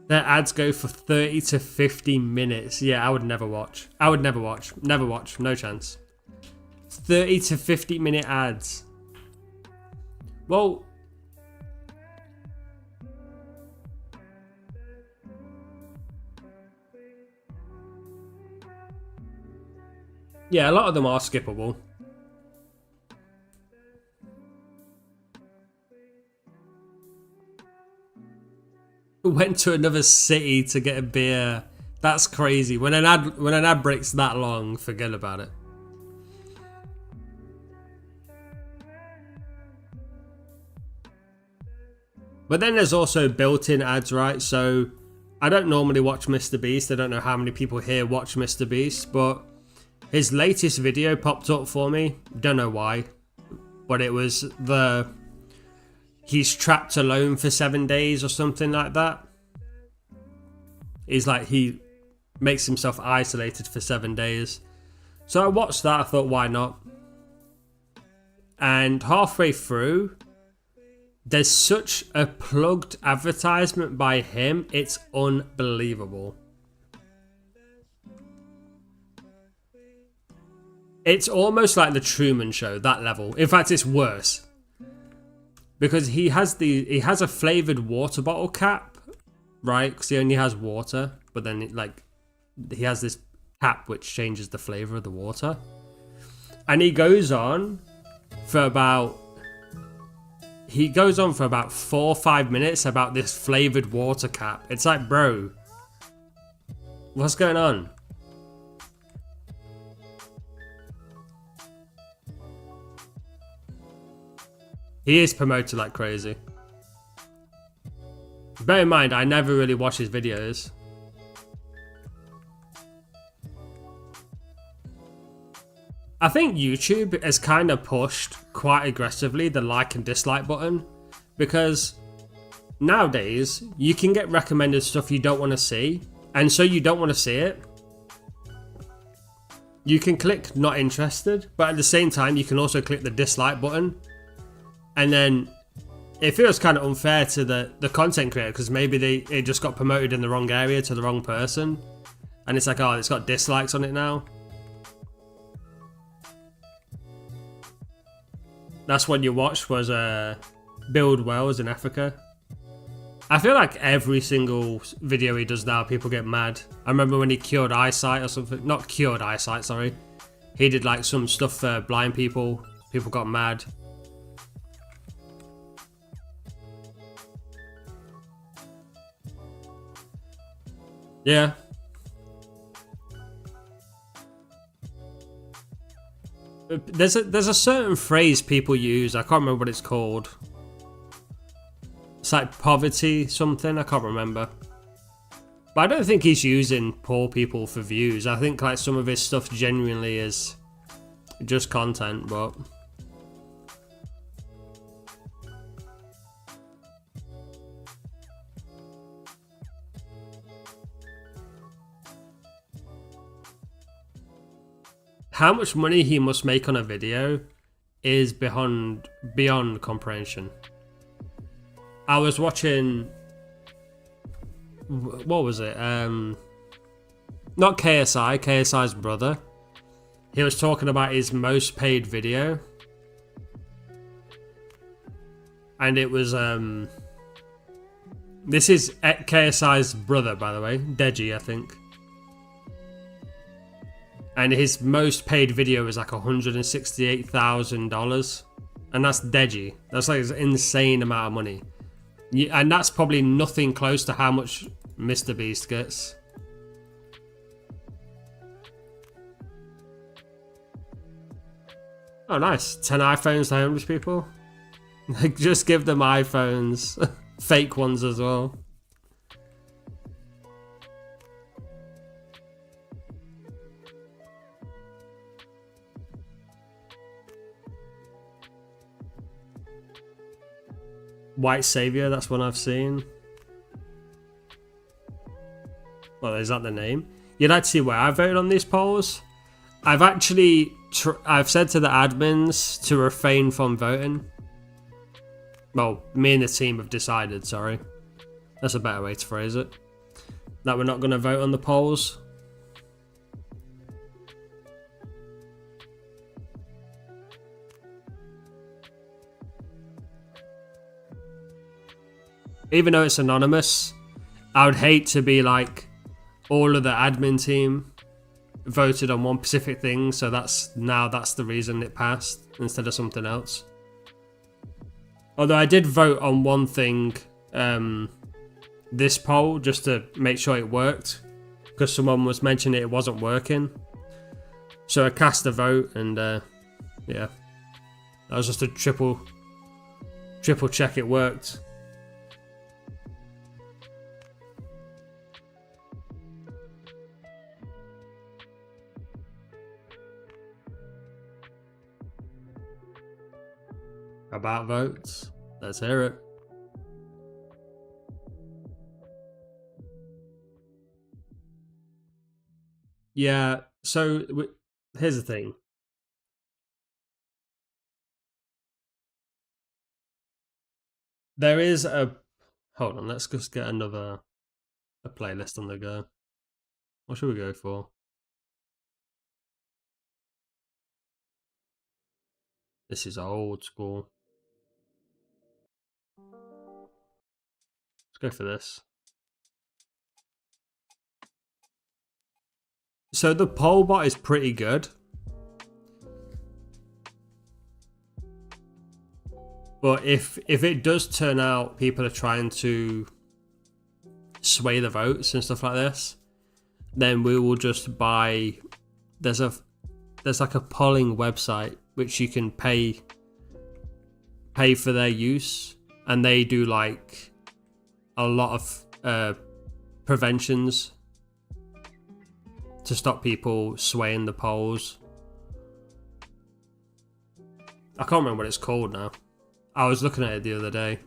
Their ads go for 30 to 50 minutes. Yeah, I would never watch. I would never watch. Never watch. No chance. 30 to 50 minute ads. Well, yeah, a lot of them are skippable. Went to another city to get a beer. That's crazy. When an ad breaks that long, forget about it. But then there's also built-in ads, right? So I don't normally watch Mr. Beast. I don't know how many people here watch Mr. Beast, but his latest video popped up for me. Don't know why, but it was he's trapped alone for 7 days or something like that. He's like, he makes himself isolated for 7 days. So I watched that. I thought, why not? And halfway through, there's such a plugged advertisement by him. It's unbelievable. It's almost like the Truman Show, that level. In fact, it's worse. Because he has a flavored water bottle cap, right? Because he only has water, but then he has this cap which changes the flavor of the water. And he goes on for about 4 or 5 minutes about this flavored water cap. It's like, bro, what's going on? He is promoted like crazy. Bear in mind, I never really watch his videos. I think YouTube has kind of pushed quite aggressively the like and dislike button, because nowadays you can get recommended stuff you don't want to see, and so you don't want to see it, you can click not interested, but at the same time you can also click the dislike button, and then it feels kind of unfair to the content creator, because maybe it just got promoted in the wrong area to the wrong person, and it's like, oh, it's got dislikes on it now. That's what you watched was build wells in Africa. I feel like every single video he does now, people get mad. I remember when he cured eyesight or something. Not cured eyesight, sorry. He did like some stuff for blind people. People got mad. Yeah. There's a certain phrase people use. I can't remember what it's called. It's like poverty something. I can't remember. But I don't think he's using poor people for views. I think like some of his stuff genuinely is just content, but how much money he must make on a video is beyond comprehension. I was watching, what was it? Not KSI, KSI's brother. He was talking about his most paid video. And it was, this is KSI's brother, by the way, Deji, I think. And his most paid video was like $168,000. And that's Deji. That's like an insane amount of money. And that's probably nothing close to how much Mr. Beast gets. Oh, nice. 10 iPhones to homeless people. Like, just give them iPhones. Fake ones as well. White Savior, that's one I've seen. Well, is that the name? You'd like to see where I voted on these polls? I've actually I've said to the admins to refrain from voting. Well, me and the team have decided, sorry. That's a better way to phrase it. That we're not going to vote on the polls. Even though it's anonymous, I would hate to be like all of the admin team voted on one specific thing, so that's the reason it passed instead of something else. Although I did vote on one thing, this poll, just to make sure it worked, because someone was mentioning it wasn't working. So I cast a vote, and yeah, that was just a triple check it worked. About votes, let's hear it. Yeah, so here's the thing. There is a... Hold on, let's just get a playlist on the go. What should we go for? This is old school. Let's go for this. So the poll bot is pretty good. But if it does turn out people are trying to sway the votes and stuff like this, then we will just buy... There's like a polling website which you can pay pay for their use, and they do like a lot of preventions to stop people swaying the polls. I can't remember what it's called now. I was looking at it the other day.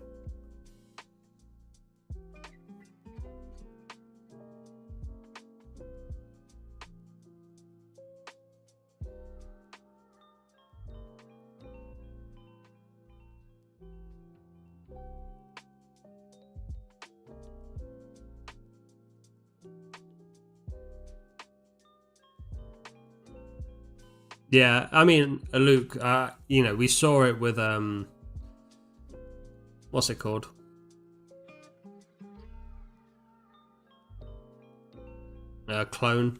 Yeah, I mean, Luke, you know, we saw it with what's it called? Clone.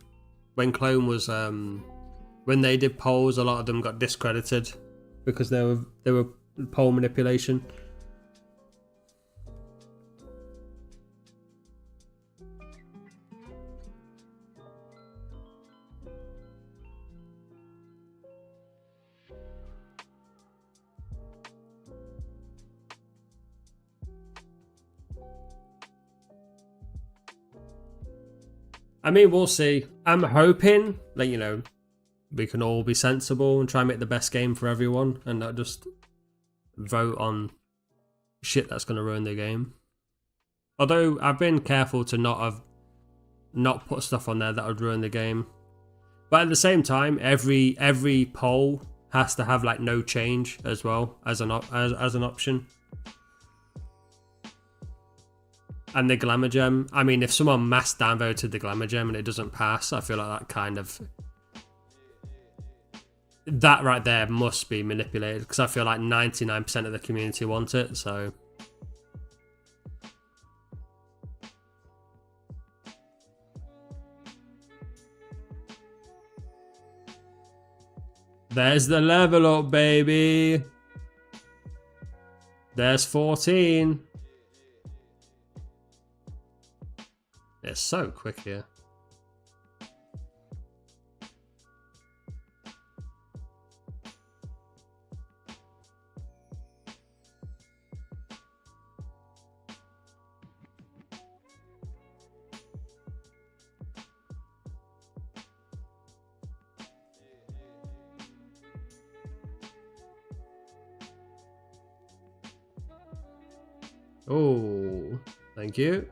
When Clone was when they did polls, a lot of them got discredited because they were poll manipulation. I mean, we'll see. I'm hoping that, you know, we can all be sensible and try and make the best game for everyone and not just vote on shit that's going to ruin the game. Although I've been careful to not put stuff on there that would ruin the game. But at the same time, every poll has to have like no change as well as an option. And the Glamour Gem. I mean, if someone mass downvoted the Glamour Gem and it doesn't pass, I feel like that right there must be manipulated, because I feel like 99% of the community want it, so. There's the level up, baby. There's 14. It's so quick here. Oh, thank you.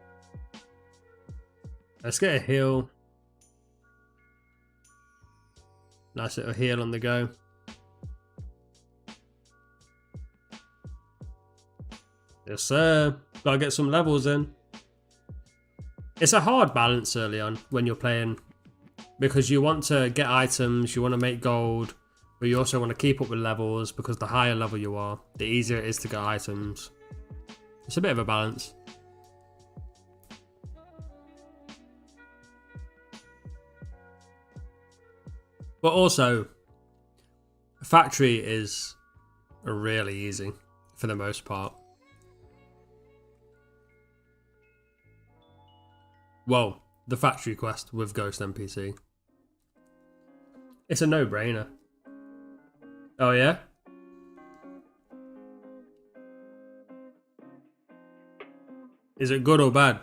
Let's get a heal. Nice little heal on the go. Yes, sir. Gotta get some levels in. It's a hard balance early on when you're playing, because you want to get items, you want to make gold, but you also want to keep up with levels, because the higher level you are, the easier it is to get items. It's a bit of a balance. But also, factory is really easy for the most part. Well, the factory quest with Ghost NPC. It's a no-brainer. Oh yeah? Is it good or bad?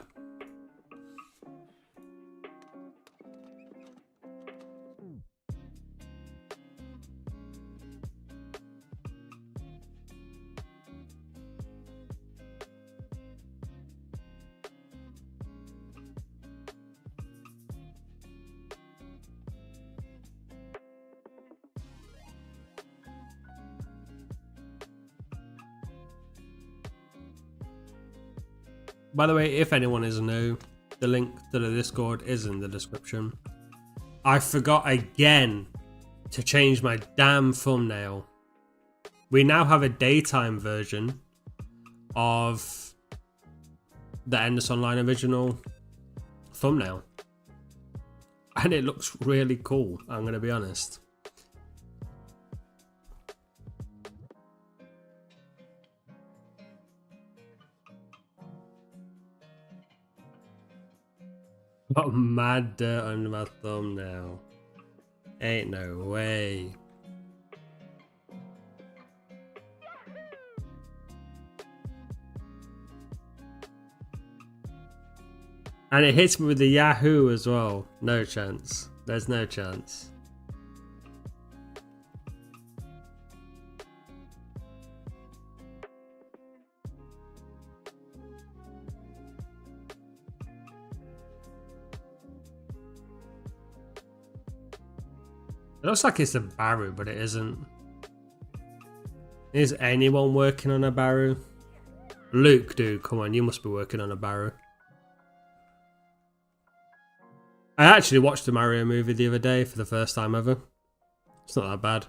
By the way, if anyone is new, the link to the Discord is in the description. I forgot again to change my damn thumbnail. We now have a daytime version of the Endless Online original thumbnail. And it looks really cool, I'm going to be honest. Got mad dirt under my thumbnail. Ain't no way. And it hits me with the Yahoo as well. No chance. There's no chance. It looks like it's a Baru, but it isn't. Is anyone working on a Baru? Luke, dude, come on, you must be working on a Baru. I actually watched the Mario movie the other day for the first time ever. It's not that bad.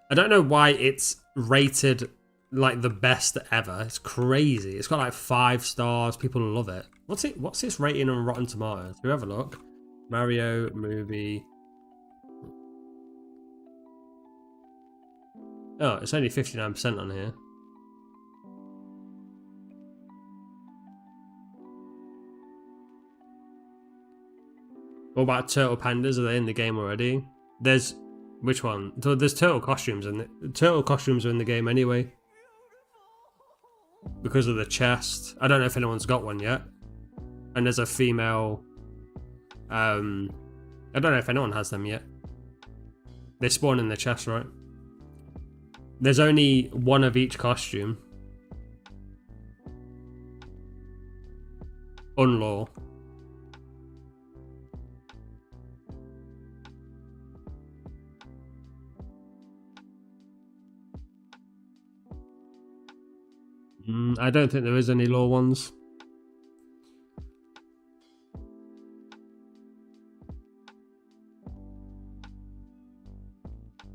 I don't know why it's rated like the best ever. It's crazy. It's got like 5 stars. People love it. What's its rating on Rotten Tomatoes? Do we have a look? Mario movie. Oh, it's only 59% on here. What about Turtle Pandas? Are they in the game already? There's... Which one? There's turtle costumes in it. Turtle costumes are in the game anyway. Because of the chest. I don't know if anyone's got one yet. And there's a female... I don't know if anyone has them yet. They spawn in the chest, right? There's only one of each costume. Unlaw. I don't think there is any law ones.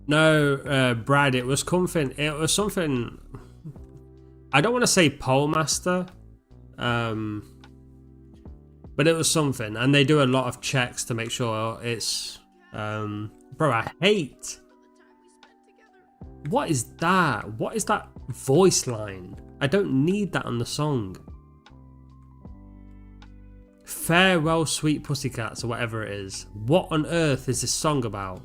No, Brad, it was something. It was something. I don't want to say pole master, but it was something, and they do a lot of checks to make sure it's. Bro, I hate. What is that? What is that voice line? I don't need that on the song. Farewell, Sweet Pussycats, or whatever it is. What on earth is this song about?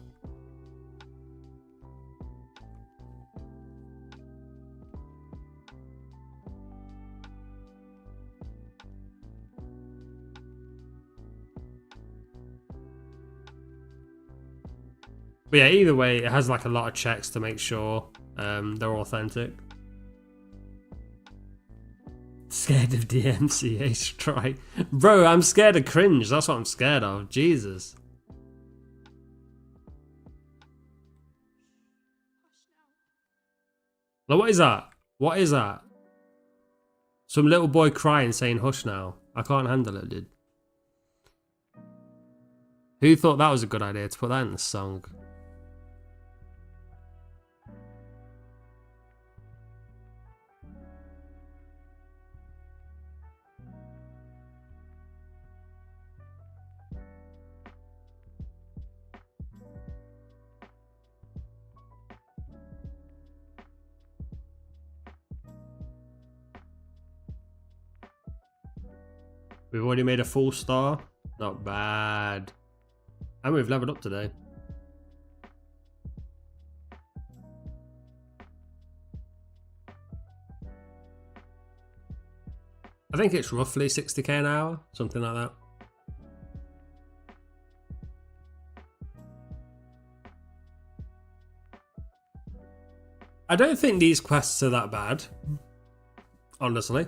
But yeah, either way, it has like a lot of checks to make sure they're authentic. Scared of DMCA strike. Bro, I'm scared of cringe. That's what I'm scared of. Jesus. Like, what is that? What is that? Some little boy crying saying hush now. I can't handle it, dude. Who thought that was a good idea to put that in the song? We've already made a full star. Not bad. And we've leveled up today. I think it's roughly 60k an hour, something like that. I don't think these quests are that bad, honestly.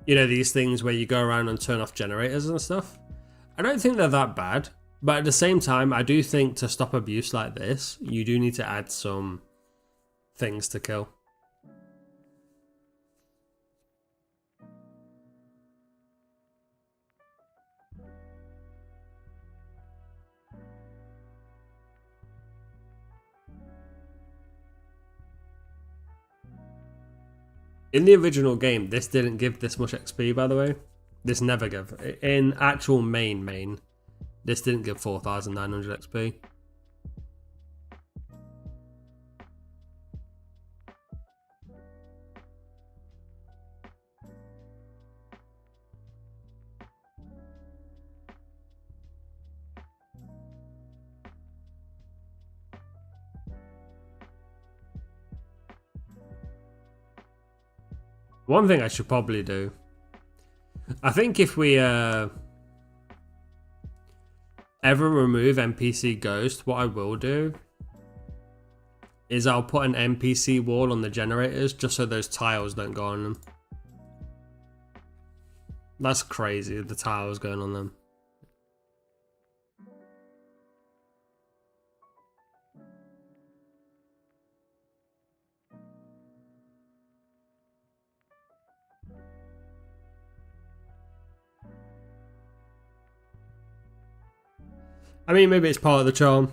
You know, these things where you go around and turn off generators and stuff. I don't think they're that bad, but at the same time, I do think to stop abuse like this, you do need to add some things to kill. In the original game, this didn't give this much XP, by the way. This never gave. In actual main, this didn't give 4,900 XP. One thing I should probably do. I think if we ever remove NPC Ghost, what I will do is I'll put an NPC wall on the generators just so those tiles don't go on them. That's crazy, the tiles going on them. I mean, maybe it's part of the charm.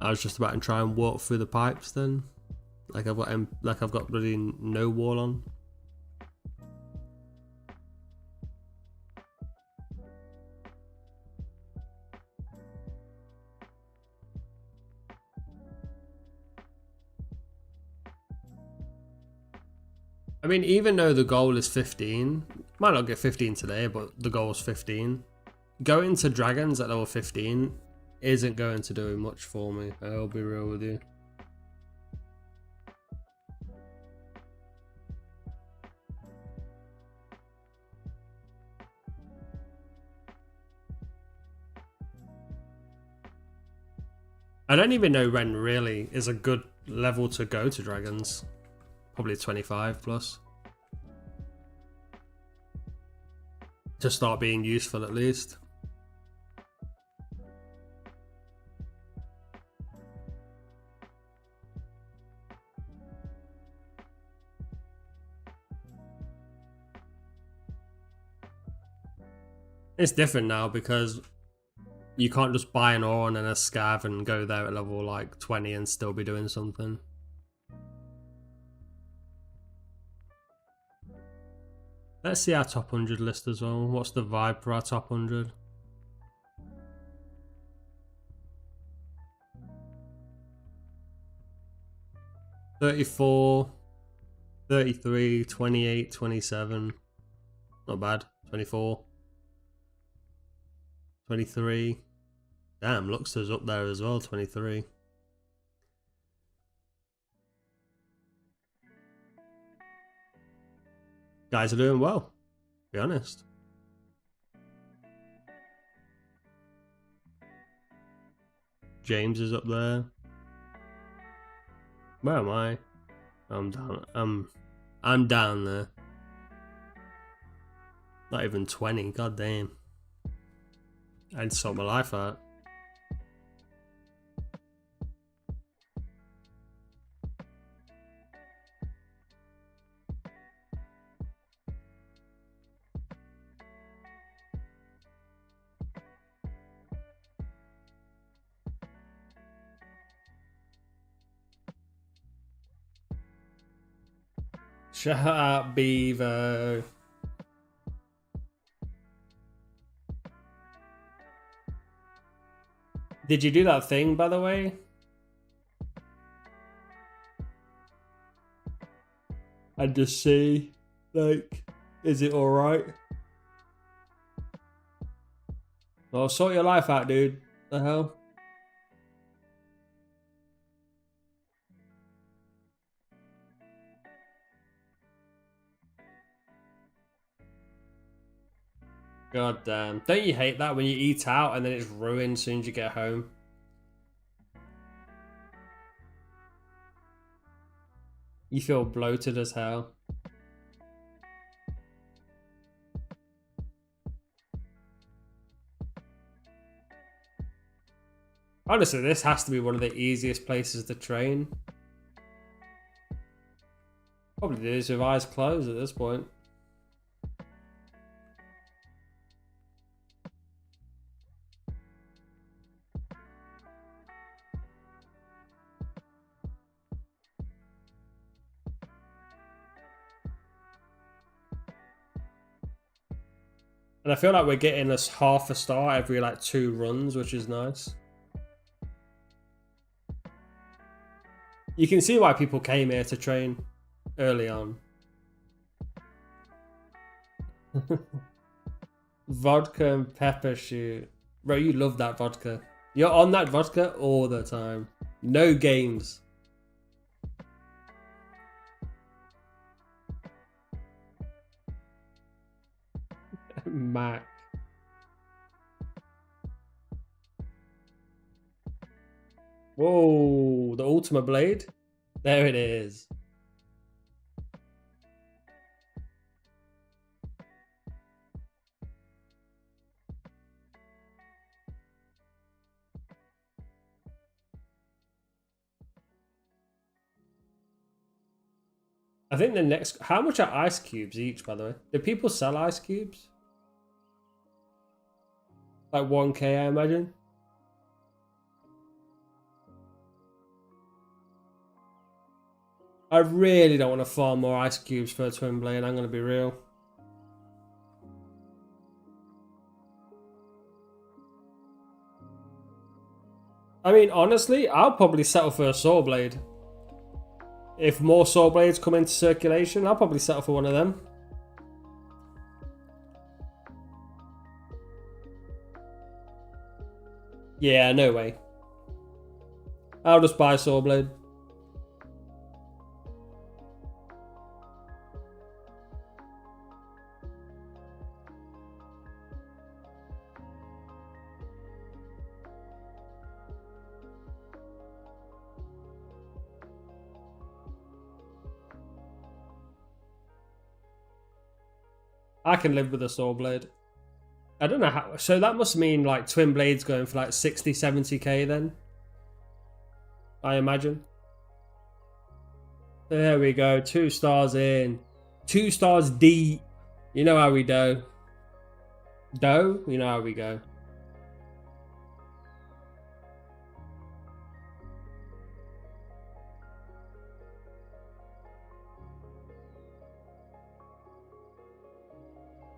I was just about to try and walk through the pipes then. Like I've got bloody no wall on. I mean, even though the goal is 15, might not get 15 today, but the goal is 15. Going to dragons at level 15 isn't going to do much for me. I'll be real with you. I don't even know when really is a good level to go to dragons. Probably 25 plus. To start being useful at least. It's different now because you can't just buy an Auron and a Scav and go there at level like 20 and still be doing something. Let's see our top 100 list as well. What's the vibe for our top 100? $34, $33, $28, $27. Not bad. $24, $23. Damn, Luxor's up there as well, $23. Guys are doing well, to be honest. James is up there. Where am I? I'm down. I'm down there. Not even 20. God damn. I'd sort my life out. Shut up, Beaver. Did you do that thing, by the way? And just see, like, is it alright? Well, sort your life out, dude. The hell? God damn. Don't you hate that when you eat out and then it's ruined as soon as you get home? You feel bloated as hell. Honestly, this has to be one of the easiest places to train. Probably do this with eyes closed at this point. And I feel like we're getting us half a star every like 2 runs, which is nice. You can see why people came here to train early on. Vodka and pepper shoot. Bro, you love that vodka. You're on that vodka all the time. No games. Mac. Whoa, the Ultima Blade. There it is. I think the next... How much are ice cubes each, by the way? Do people sell ice cubes? Like 1k, I imagine. I really don't want to farm more ice cubes for a twin blade, I'm going to be real. I mean, honestly, I'll probably settle for a saw blade. If more saw blades come into circulation, I'll probably settle for one of them. Yeah, no way. I'll just buy a saw blade. I can live with a saw blade. I don't know how. So that must mean like twin blades going for like 60, 70k then. I imagine. There we go. 2 stars in. 2 stars D. You know how we do. You know how we go.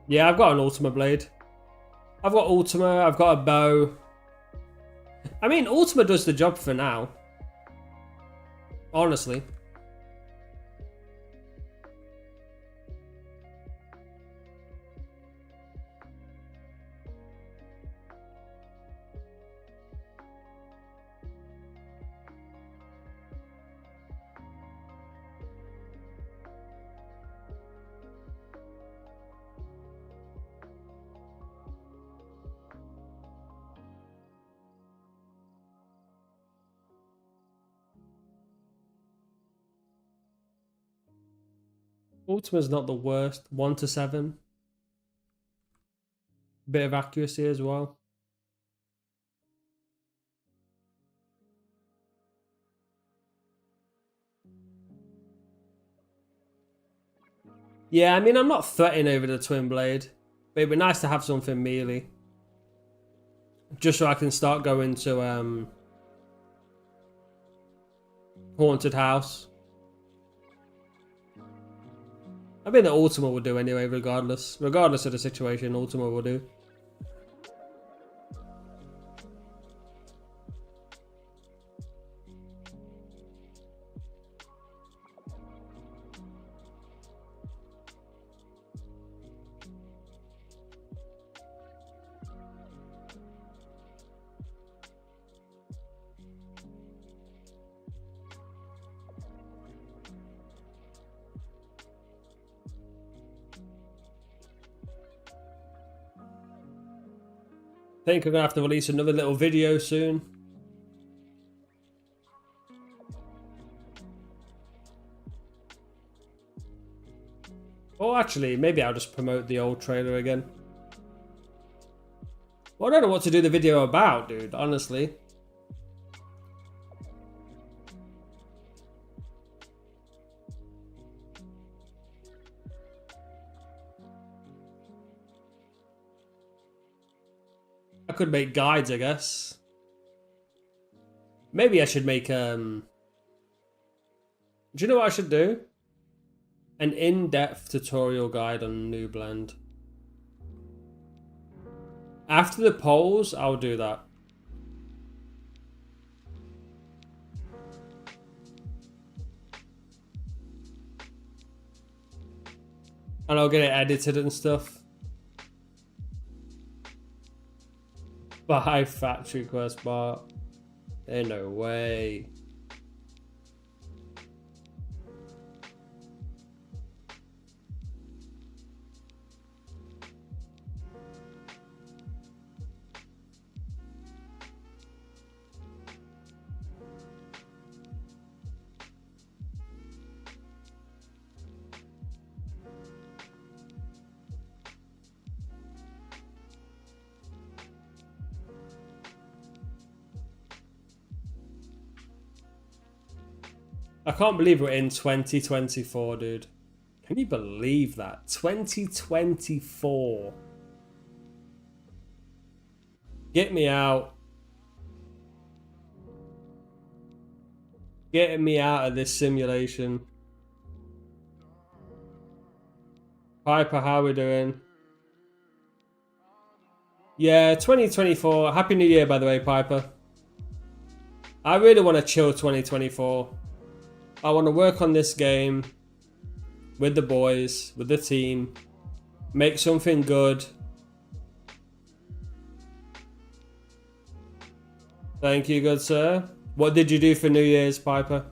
Yeah, I've got an Ultima blade. I've got Ultima, I've got a bow. I mean, Ultima does the job for now. Honestly. Ultima's not the worst. 1 to 7. Bit of accuracy as well. Yeah, I mean, I'm not threatening over the twin blade, but it'd be nice to have something melee. Just so I can start going to Haunted House. I mean, the Ultima will do anyway, regardless. Regardless of the situation, Ultima will do. I think I'm going to have to release another little video soon. Or actually, maybe I'll just promote the old trailer again. Well, I don't know what to do the video about, dude, honestly. I could make guides, I guess. Maybe I should make do you know what I should do? An in-depth tutorial guide on New Blend. After the polls, I'll do that. And I'll get it edited and stuff. Buy factory quest bar. Ain't no way. I can't believe we're in 2024, dude. Can you believe that? 2024. Get me out. Getting me out of this simulation. Piper, how we doing? Yeah, 2024. Happy New Year, by the way, Piper. I really want to chill 2024. I want to work on this game with the boys, with the team, make something good. Thank you, good sir. What did you do for New Year's, Piper?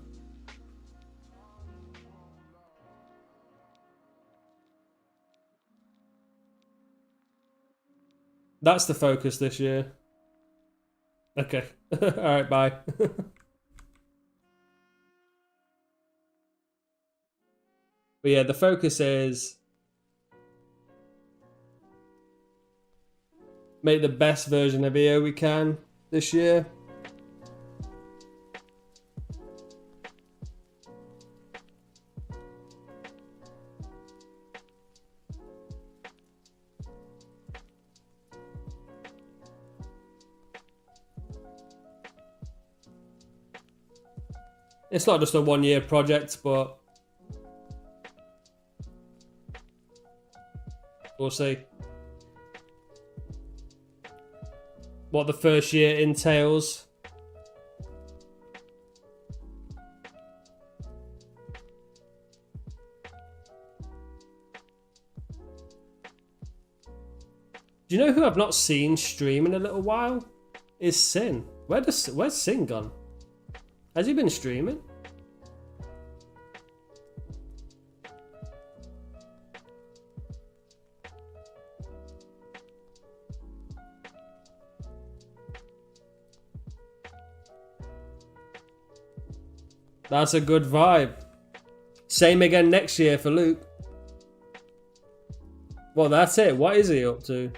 That's the focus this year. Okay. Alright, bye. But yeah, the focus is make the best version of EO we can this year. It's not just a one-year project, but we'll see what the first year entails. Do you know who I've not seen stream in a little while? Is Sin. Where's Sin gone? Has he been streaming? That's a good vibe. Same again next year for Luke. Well, that's it. What is he up to?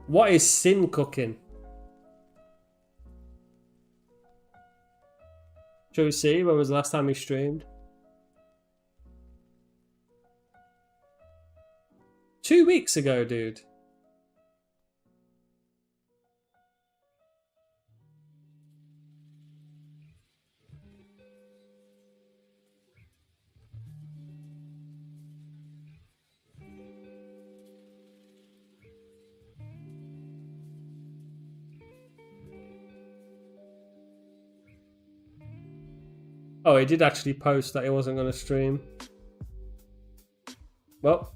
What is Sin cooking? Shall we see? When was the last time he streamed? 2 weeks ago, dude. Oh, he did actually post that he wasn't going to stream. Well,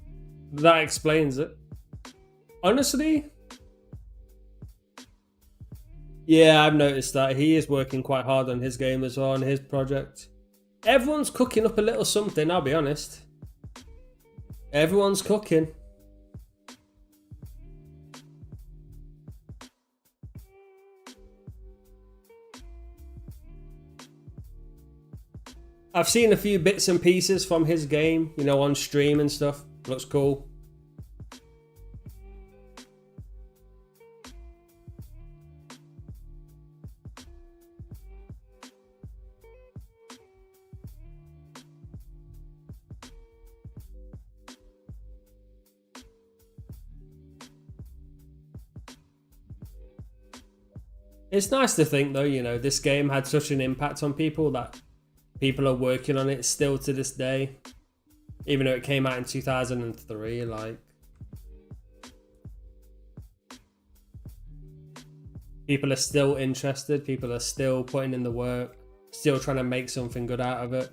that explains it. Honestly, yeah, I've noticed that. He is working quite hard on his game as well, on his project. Everyone's cooking up a little something, I'll be honest. Everyone's cooking. I've seen a few bits and pieces from his game, you know, on stream and stuff. Looks cool. It's nice to think, though, you know, this game had such an impact on people that people are working on it still to this day. Even though it came out in 2003, like... people are still interested, people are still putting in the work, still trying to make something good out of it.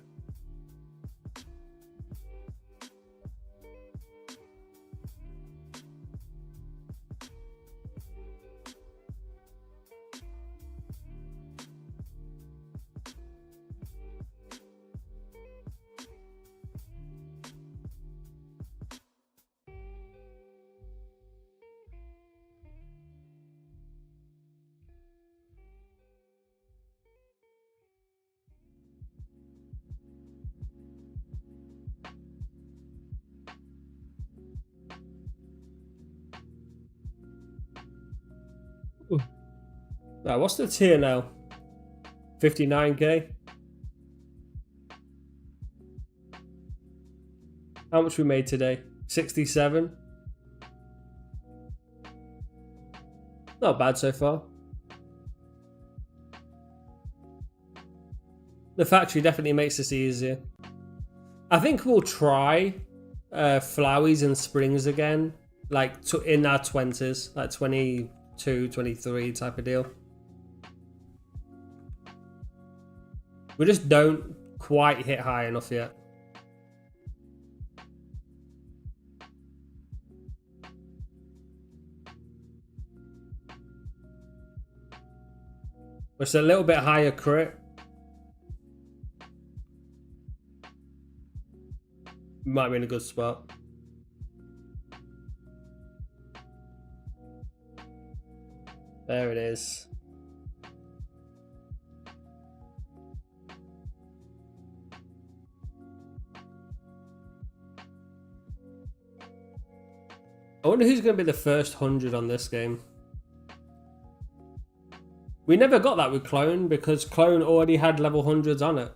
Now, what's the tier now? 59k? How much we made today? 67. Not bad so far. The factory definitely makes this easier. I think we'll try Flowey's and Springs again, like in our 20s, like 22, 23 type of deal. We just don't quite hit high enough yet. It's a little bit higher crit. Might be in a good spot. There it is. I wonder who's going to be the first 100 on this game. We never got that with Clone because Clone already had level 100s on it.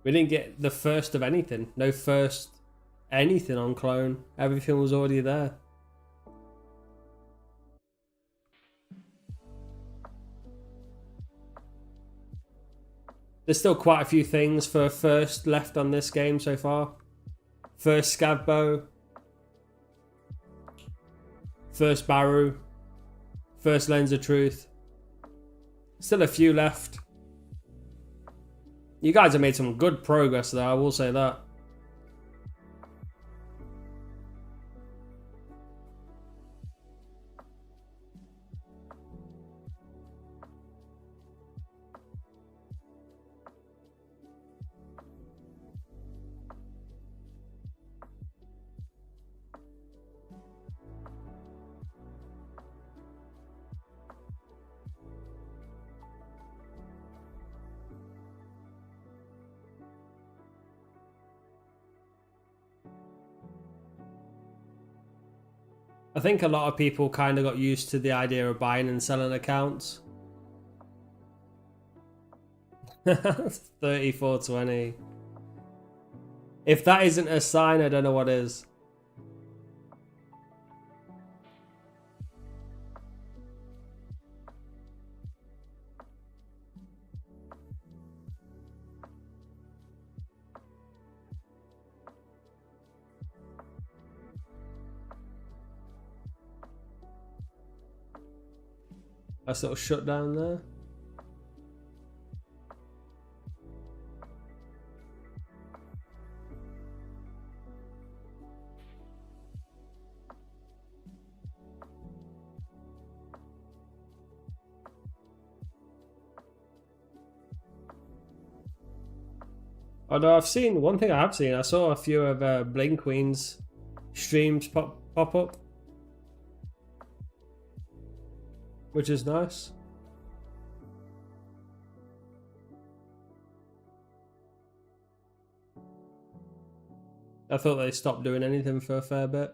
We didn't get the first of anything. No first anything on Clone. Everything was already there. There's still quite a few things for first left on this game so far. First Scav Bow. First Baru. First Lens of Truth. Still a few left. You guys have made some good progress there, I will say that. I think a lot of people kind of got used to the idea of buying and selling accounts. 3420. If that isn't a sign, I don't know what is. A sort of shut down there. Although I've seen, one thing I have seen, I saw a few of Bling Queen's streams pop up. Which is nice. I thought they stopped doing anything for a fair bit.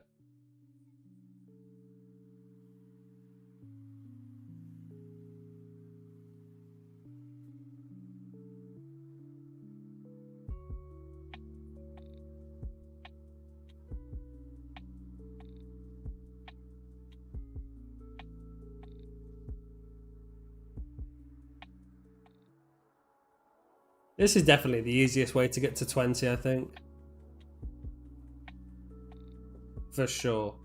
This is definitely the easiest way to get to 20, I think. For sure.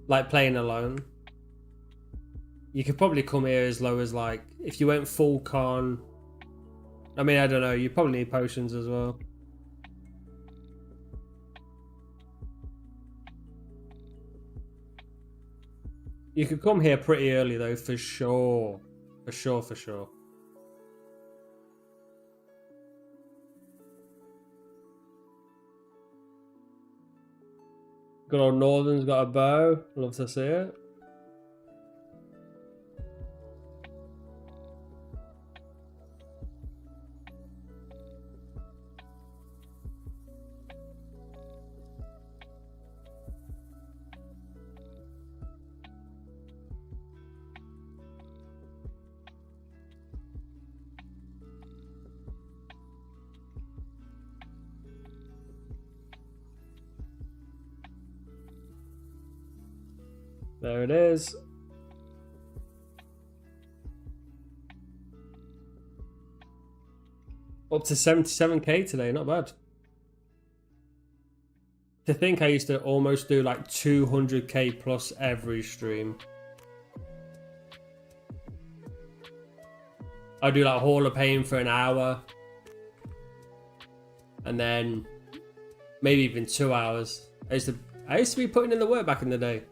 Like playing alone. You could probably come here as low as like, if you went full con. I mean, I don't know, you probably need potions as well. You could come here pretty early though, for sure. For sure, for sure. Good old Northern's got a bow. Love to see it. There it is. Up to 77k today, not bad. To think I used to almost do like 200k plus every stream. I do like Hall of Pain for an hour. And then maybe even 2 hours. I used to be putting in the work back in the day.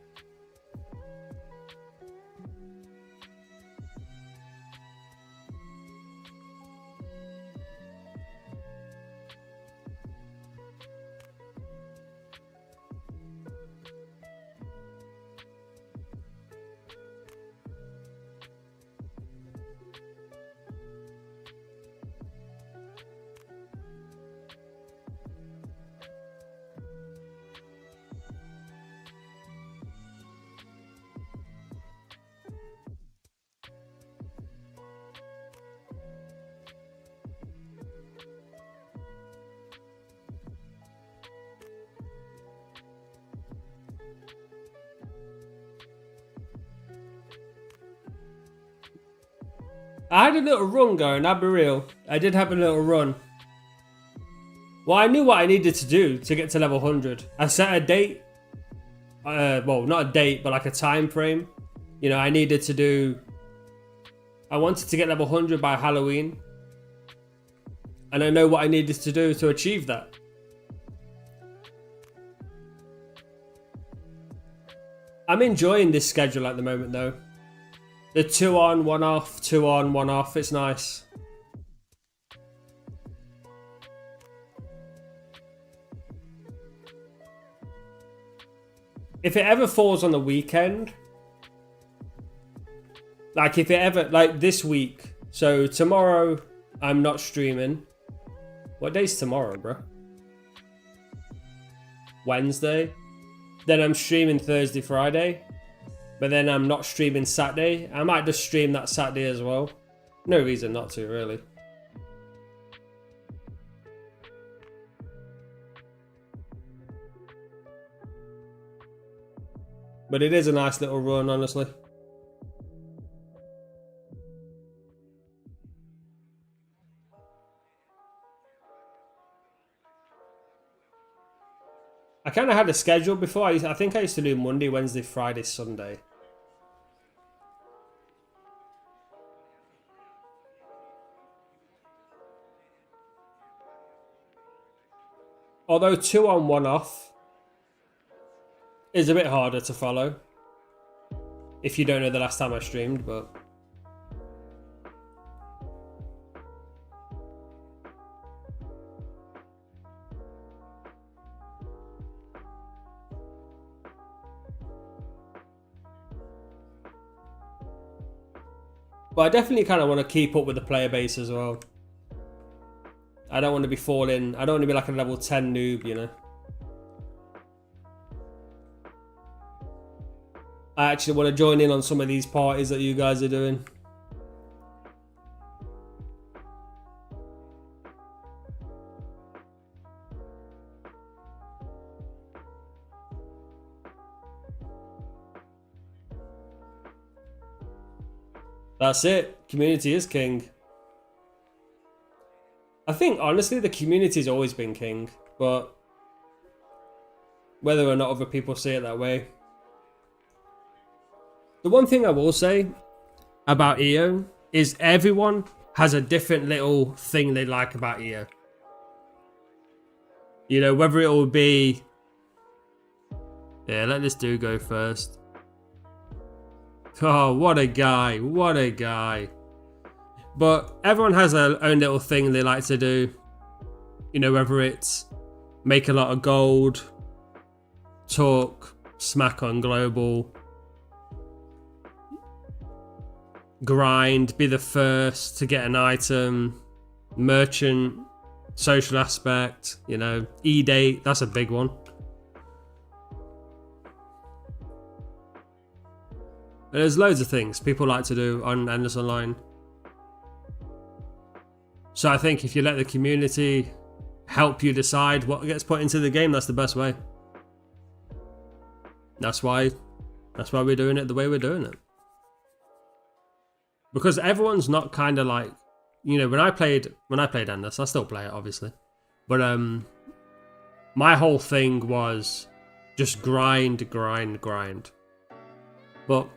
I had a little run going, I'll be real. I did have a little run. Well, I knew what I needed to do to get to level 100. I set a date. Well, not a date, but like a time frame. You know, I needed to do... I wanted to get level 100 by Halloween. And I know what I needed to do to achieve that. I'm enjoying this schedule at the moment, though. The 2 on, 1 off, 2 on, 1 off. It's nice. If it ever falls on the weekend, like if it ever, like this week, so tomorrow I'm not streaming. What day's tomorrow, bro? Wednesday. Then I'm streaming Thursday, Friday. But then I'm not streaming Saturday. I might just stream that Saturday as well. No reason not to, really. But it is a nice little run, honestly. I kind of had a schedule before. I think I used to do Monday, Wednesday, Friday, Sunday. Although 2 on, 1 off is a bit harder to follow. If you don't know the last time I streamed, but... But I definitely kind of want to keep up with the player base as well. I don't want to be falling... I don't want to be like a level 10 noob, you know. I actually want to join in on some of these parties that you guys are doing. That's it. Community is king. I think, honestly, the community's always been king. But whether or not other people see it that way. The one thing I will say about EO is everyone has a different little thing they like about EO. You know, whether it will be... Yeah, let this dude go first. Oh, what a guy. What a guy. But everyone has their own little thing they like to do. You know, whether it's make a lot of gold, talk, smack on global, grind, be the first to get an item, merchant, social aspect, you know, e-date, that's a big one. There's loads of things people like to do on Endless Online. So I think if you let the community help you decide what gets put into the game, that's the best way. That's why That's why we're doing it the way we're doing it. Because everyone's not kind of like, you know, when I played Endless, I still play it obviously, but my whole thing was just grind. But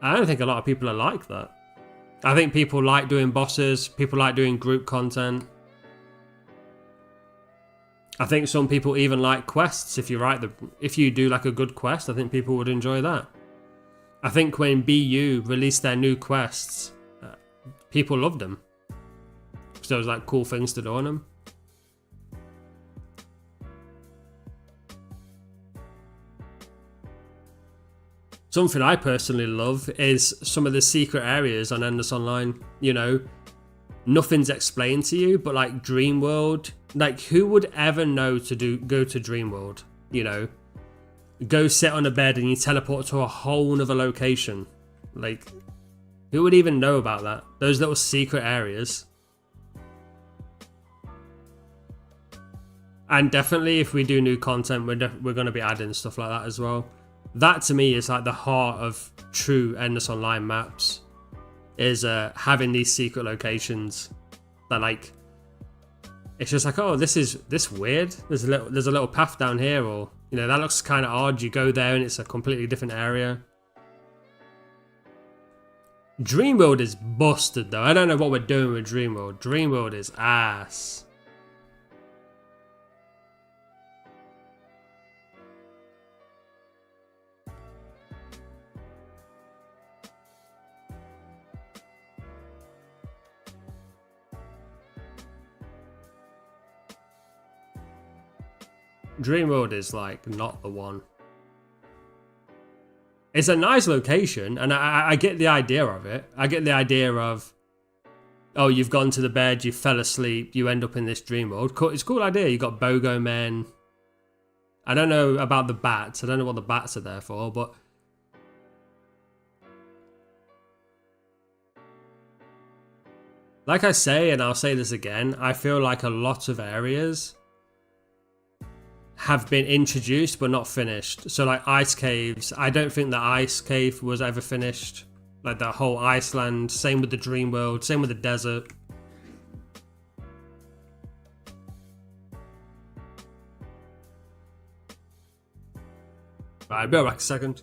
I don't think a lot of people are like that. I think people like doing bosses, people like doing group content. I think some people even like quests. If you do like a good quest, I think people would enjoy that. I think when BU released their new quests, people loved them. So there was like cool things to do on them. Something I personally love is some of the secret areas on Endless Online. You know, nothing's explained to you, but like Dreamworld, like who would ever know to go to Dreamworld? You know, go sit on a bed and you teleport to a whole nother location. Like, who would even know about that? Those little secret areas. And definitely, if we do new content, we're going to be adding stuff like that as well. That to me is like the heart of true Endless Online maps, is having these secret locations that like, it's just like, oh, this weird. There's a little path down here, or you know, that looks kind of odd. You go there and it's a completely different area. Dreamworld is busted though. I don't know what we're doing with Dreamworld. Dreamworld is ass. Dreamworld is like not the one. It's a nice location, and I get the idea of it. I get the idea of, oh, you've gone to the bed, you fell asleep, you end up in this dream world. It's a cool idea. You got BOGO men. I don't know about the bats. I don't know what the bats are there for, but like I say, and I'll say this again, I feel like a lot of areas have been introduced but not finished. So like ice caves, I don't think the ice cave was ever finished. Like the whole Iceland, same with the dream world, same with the desert. Right, I'll be back a second.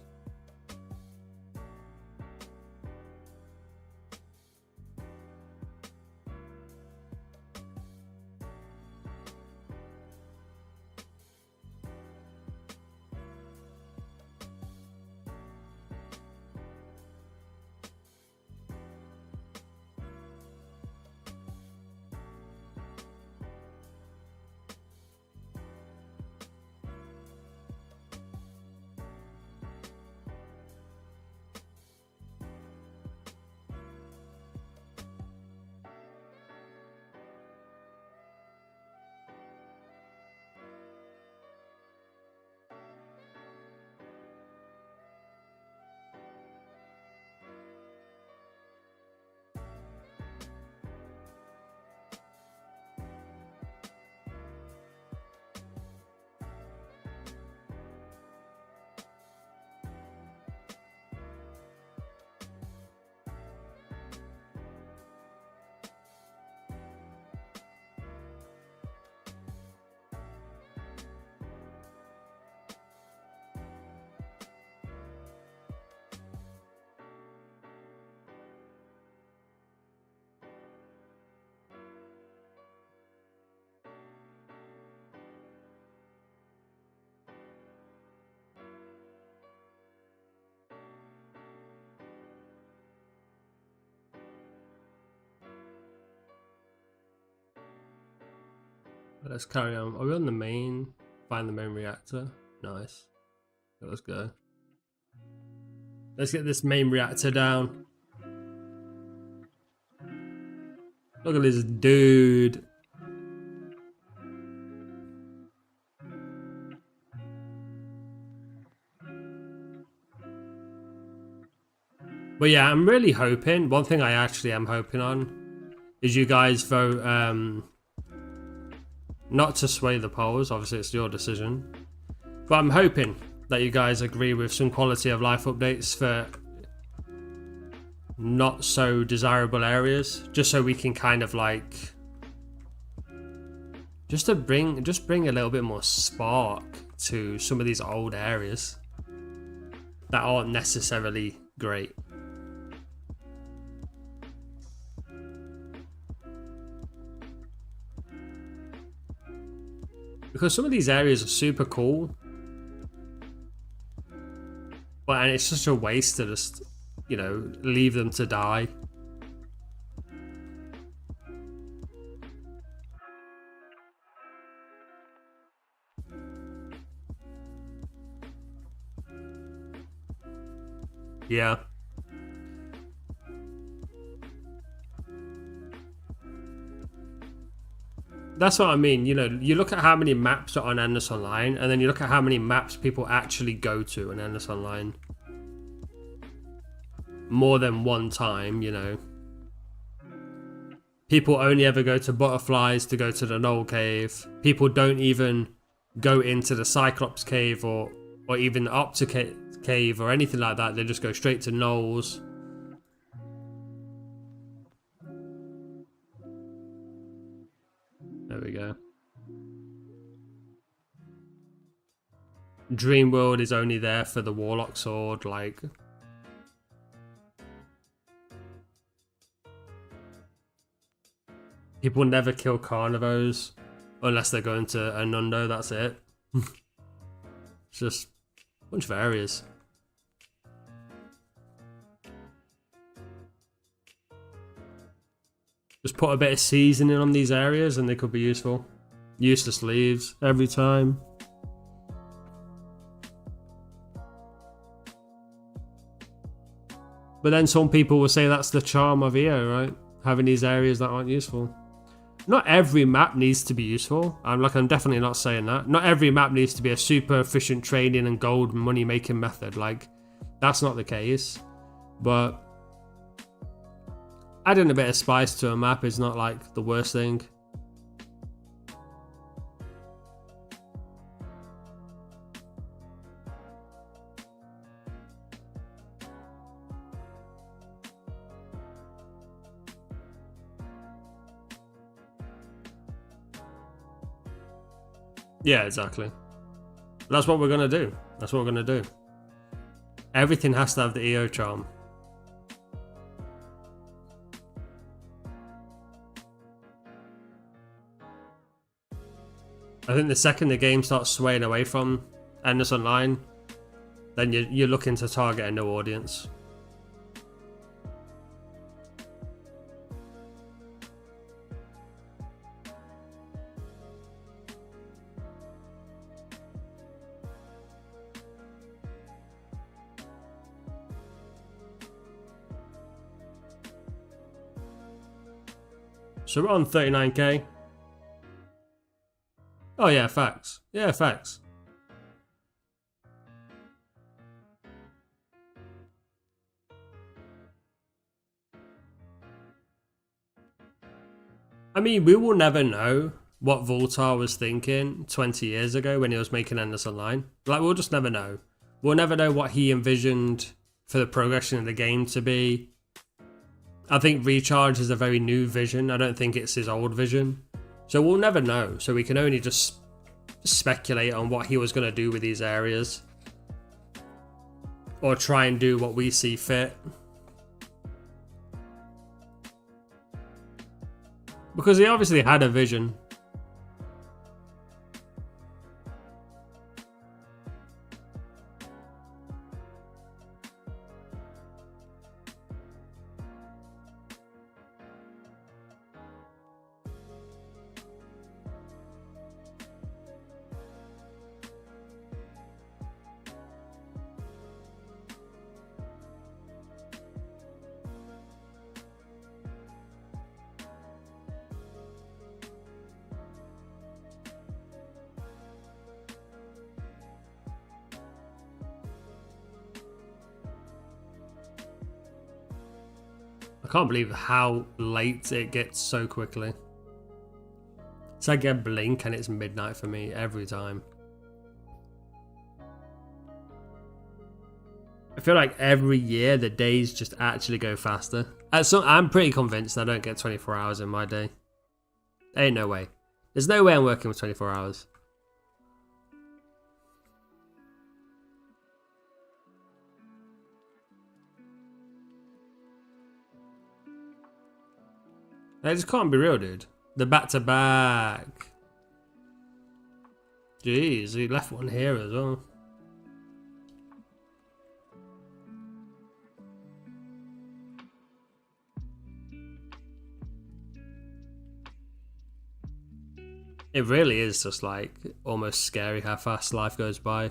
Let's carry on. Are we on the main? Find the main reactor. Nice. Let's go. Let's get this main reactor down. Look at this dude. But yeah, I'm really hoping, one thing I actually am hoping on is you guys vote, not to sway the polls, obviously it's your decision, but I'm hoping that you guys agree with some quality of life updates for not so desirable areas, just so we can kind of like just bring a little bit more spark to some of these old areas that aren't necessarily great. Because some of these areas are super cool, but and it's such a waste to just, you know, leave them to die. Yeah. That's what I mean. You know, you look at how many maps are on Endless Online, and then you look at how many maps people actually go to on Endless Online. More than one time, you know. People only ever go to Butterflies to go to the Knoll Cave. People don't even go into the Cyclops Cave or even the Optic Cave or anything like that. They just go straight to Knolls. There we go. Dreamworld is only there for the Warlock Sword, like... People never kill Carnivores unless they're going to Anundo, that's it. It's just a bunch of areas. Just put a bit of seasoning on these areas and they could be useful. Useless leaves every time. But then some people will say that's the charm of EO, right? Having these areas that aren't useful. Not every map needs to be useful. I'm definitely not saying that. Not every map needs to be a super efficient trading and gold money making method. Like, that's not the case. But adding a bit of spice to a map is not like the worst thing. Yeah, exactly. That's what we're gonna do. That's what we're gonna do. Everything has to have the EO charm. I think the second the game starts swaying away from Endless Online, then you're looking to target a new audience. So we're on 39k. Oh yeah, facts. Yeah, facts. I mean, we will never know what Voltar was thinking 20 years ago when he was making Endless Online. Like, we'll just never know. We'll never know what he envisioned for the progression of the game to be. I think Recharge is a very new vision. I don't think it's his old vision. So we'll never know. So we can only just speculate on what he was going to do with these areas. Or try and do what we see fit. Because he obviously had a vision. I can't believe how late it gets so quickly. It's like a blink and it's midnight for me every time. feel like every year the days just actually go faster. I'm pretty convinced I don't get 24 hours in my day. Ain't no way. There's no way I'm working with 24 hours. That just can't be real, dude. The back-to-back. Jeez, he left one here as well. It really is just like almost scary how fast life goes by.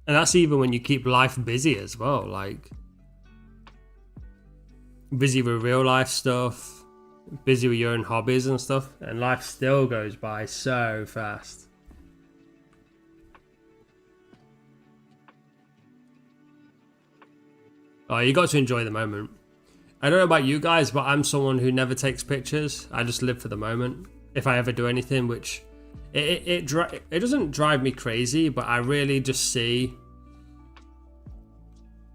And that's even when you keep life busy as well, like busy with real life stuff, busy with your own hobbies and stuff, and life still goes by so fast. Oh, you got to enjoy the moment. I don't know about you guys, but I'm someone who never takes pictures. I just live for the moment. If I ever do anything, which it doesn't drive me crazy, but I really just see.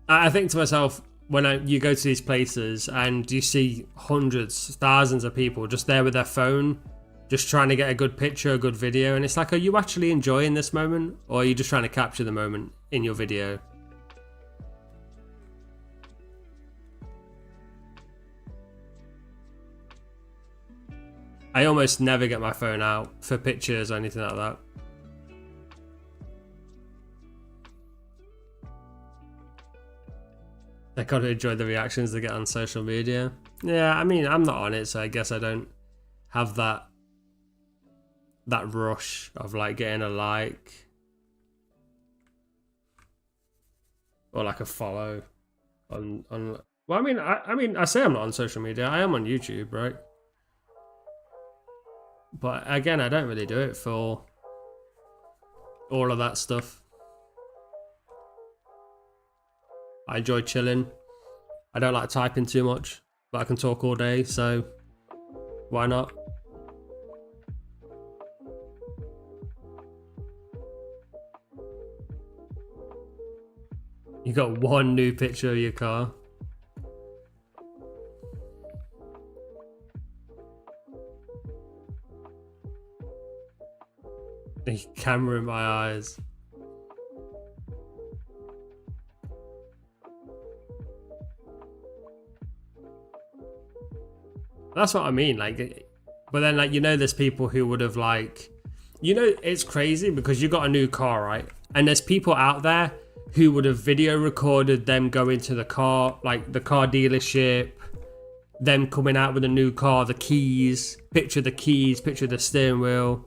I think to myself, when you go to these places and you see hundreds, thousands of people just there with their phone, just trying to get a good picture, a good video, and it's like, are you actually enjoying this moment, or are you just trying to capture the moment in your video? I almost never get my phone out for pictures or anything like that. I gotta enjoy the reactions they get on social media. Yeah, I mean, I'm not on it, so I guess I don't have that rush of like getting a like or like a follow on. Well, I mean, I say I'm not on social media. I am on YouTube, right? But again, I don't really do it for all of that stuff. I enjoy chilling. I don't like typing too much, but I can talk all day, so why not? You got one new picture of your car. The camera in my eyes. That's what I mean, like, but then like, you know, there's people who would have like, you know, it's crazy because you got a new car, right? And there's people out there who would have video recorded them going to the car, like the car dealership, them coming out with a new car, the keys, picture the keys, picture the steering wheel.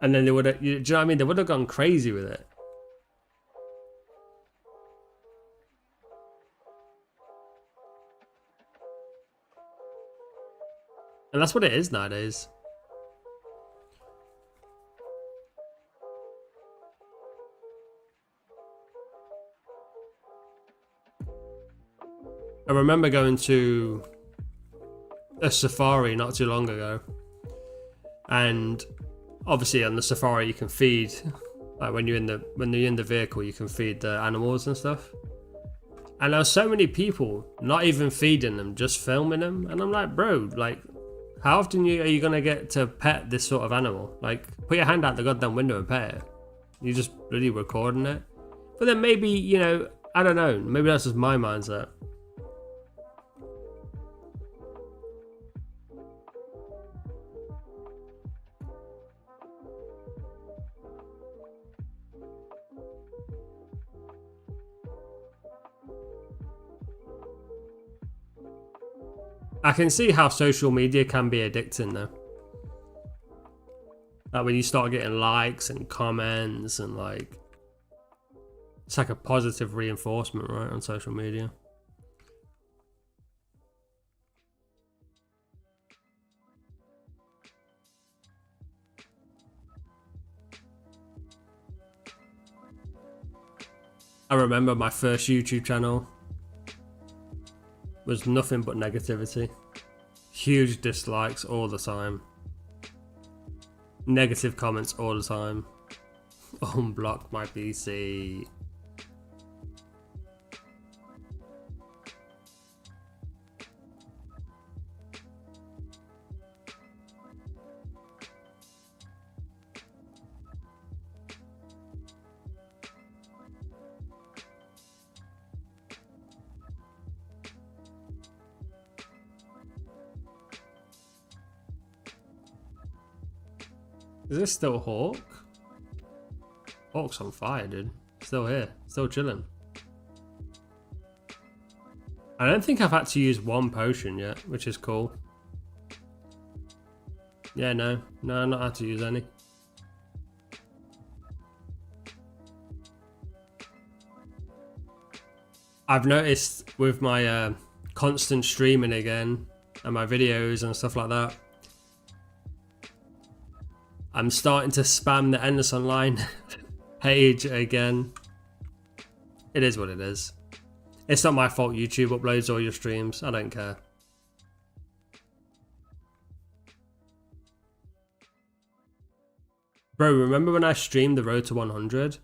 And then they would have, do you know what I mean? They would have gone crazy with it. And that's what it is nowadays. I remember going to a safari not too long ago, and obviously on the safari you can feed, like when you're in the vehicle, you can feed the animals and stuff. And there were so many people not even feeding them, just filming them, and I'm like, bro, like, how often are you gonna get to pet this sort of animal? Like, put your hand out the goddamn window and pet it. You're just really recording it. But then maybe, you know, I don't know, maybe that's just my mindset. I can see how social media can be addicting though. Like when you start getting likes and comments and like, it's like a positive reinforcement, right, on social media. I remember my first YouTube channel was nothing but negativity. Huge dislikes all the time. Negative comments all the time. Unblock my PC. Is this still Hawk? Hawk's on fire, dude. Still here. Still chilling. I don't think I've had to use one potion yet, which is cool. Yeah, no. No, I've not had to use any. I've noticed with my constant streaming again and my videos and stuff like that, I'm starting to spam the Endless Online page again. It is what it is. It's not my fault YouTube uploads all your streams. I don't care. Bro, remember when I streamed the Road to 100?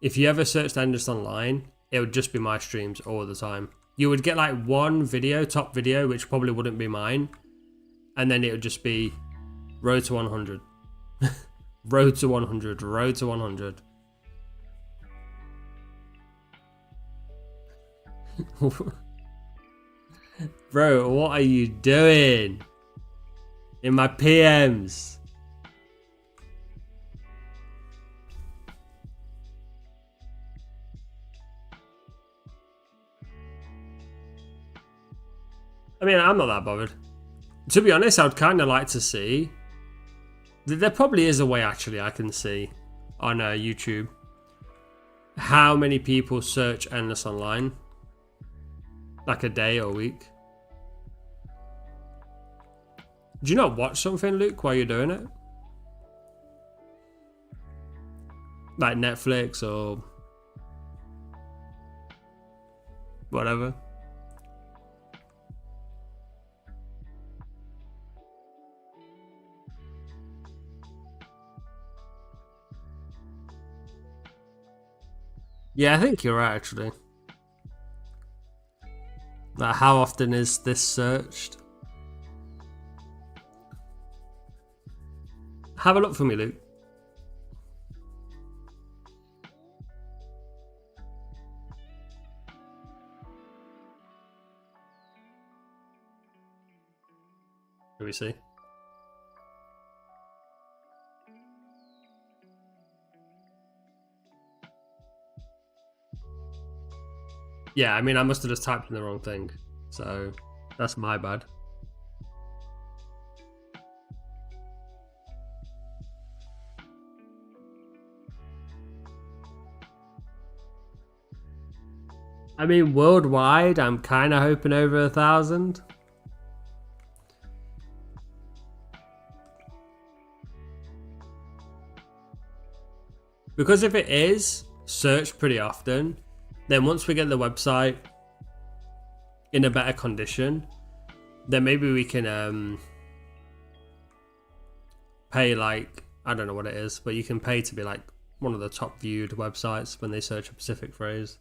If you ever searched Endless Online, it would just be my streams all the time. You would get like one video, top video, which probably wouldn't be mine. And then it would just be Road to 100. Road to 100, Road to 100. Bro, what are you doing? In my PMs. I mean, I'm not that bothered. To be honest, I would kind of like to see. There probably is a way, actually, I can see on YouTube how many people search Endless Online. Like a day or a week. Do you not watch something, Luke, while you're doing it? Like Netflix or whatever. Yeah, I think you're right, actually. Like, how often is this searched? Have a look for me, Luke. Let me see. Yeah, I mean, I must have just typed in the wrong thing. So, that's my bad. I mean, worldwide, I'm kind of hoping over 1,000. Because if it is searched pretty often, then once we get the website in a better condition, then maybe we can pay, like, I don't know what it is, but you can pay to be like one of the top viewed websites when they search a specific phrase.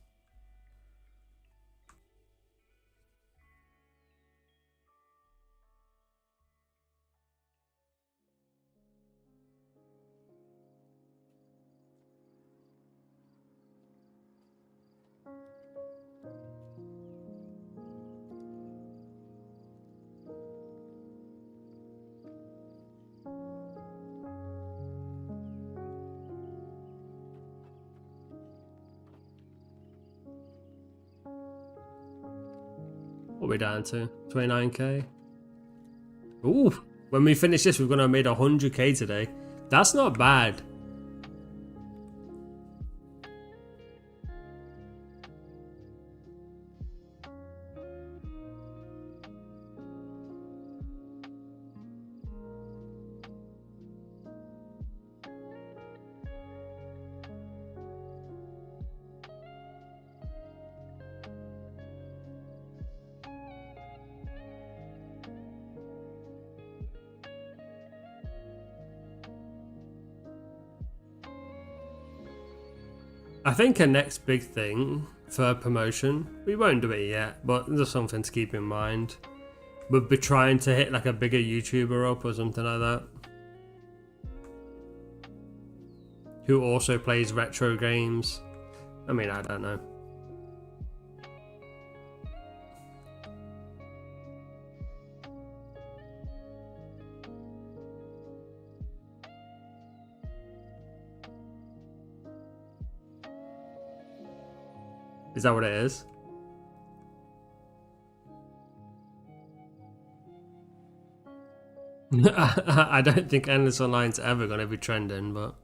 What are we down to? 29k? Ooh, when we finish this, we're going to have made 100k today. That's not bad. I think a next big thing for promotion, we won't do it yet, but there's something to keep in mind. We'll be trying to hit like a bigger YouTuber up or something like that, who also plays retro games. I mean, I don't know. Is that what it is? I don't think Endless Online's ever going to be trending, but...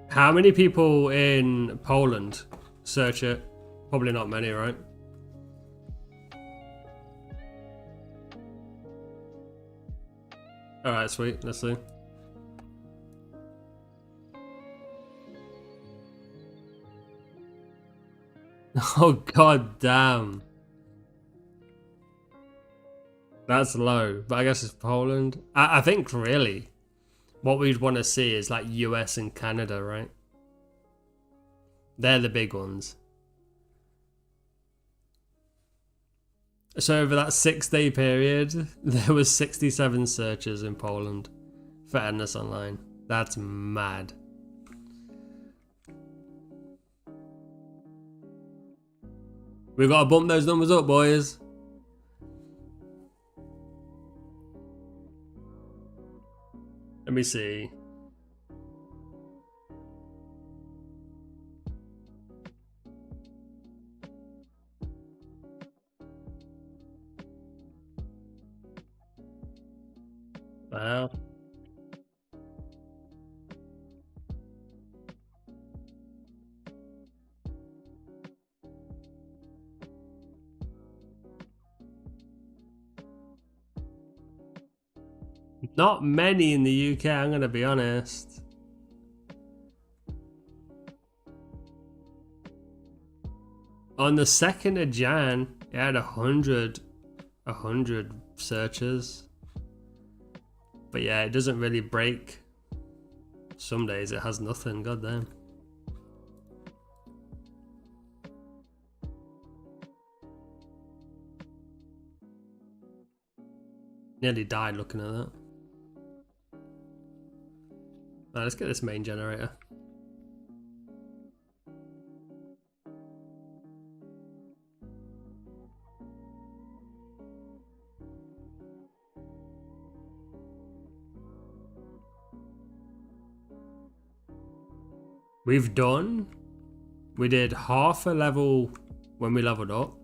How many people in Poland search it? Probably not many, right? Alright, sweet. Let's see. Oh, god damn. That's low, but I guess it's Poland. I think really what we'd want to see is like US and Canada, right? They're the big ones. So over that 6-day period, there was 67 searches in Poland for Endless Online. That's mad. We've got to bump those numbers up, boys. Let me see. Wow. Not many in the UK, I'm going to be honest. On the 2nd of Jan, it had 100 searches. But yeah, it doesn't really break. Some days it has nothing, goddamn. Nearly died looking at that. Right, let's get this main generator. We did half a level when we leveled up,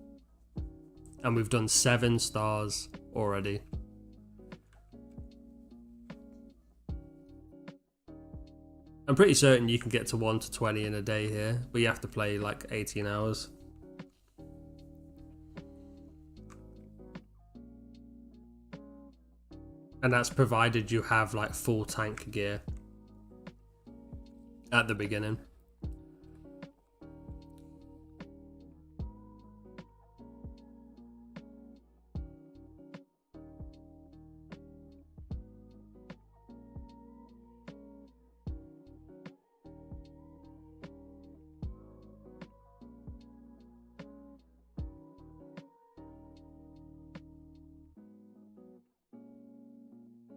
and we've done 7 stars already. I'm pretty certain you can get to 1 to 20 in a day here, but you have to play like 18 hours. And that's provided you have like full tank gear at the beginning.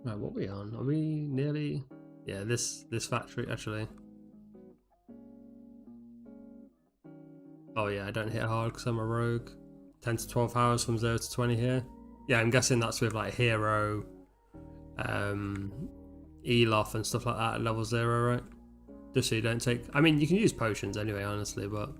Right, what are we on? Are we nearly... Yeah, this factory actually. Oh yeah, I don't hit hard because I'm a rogue. 10 to 12 hours from 0 to 20 here. Yeah, I'm guessing that's with like hero, Elof and stuff like that at level 0, right? Just so you don't take... I mean, you can use potions anyway, honestly, but...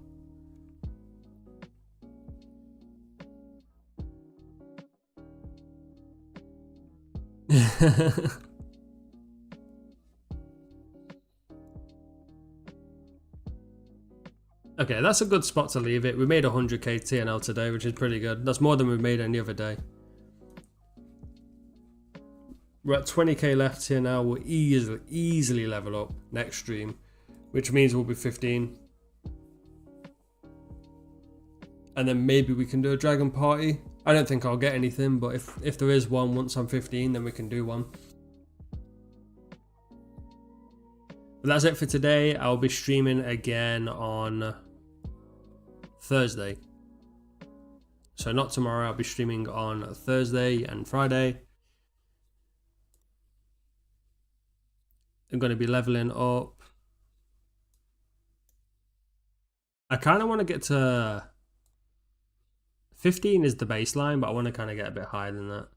Okay, that's a good spot to leave it. We made 100k TNL today, which is pretty good. That's more than we've made any other day. We're at 20k left here now. We'll easily level up next stream, which means we'll be 15. And then maybe we can do a dragon party. I don't think I'll get anything, but if there is one once I'm 15, then we can do one. But that's it for today. I'll be streaming again on Thursday. So not tomorrow, I'll be streaming on Thursday and Friday. I'm going to be leveling up. I kind of want to get to 15 is the baseline, but I want to kind of get a bit higher than that.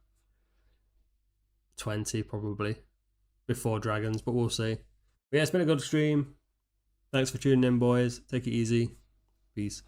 20 probably before dragons, but we'll see. But yeah, it's been a good stream. Thanks for tuning in, boys. Take it easy. Peace.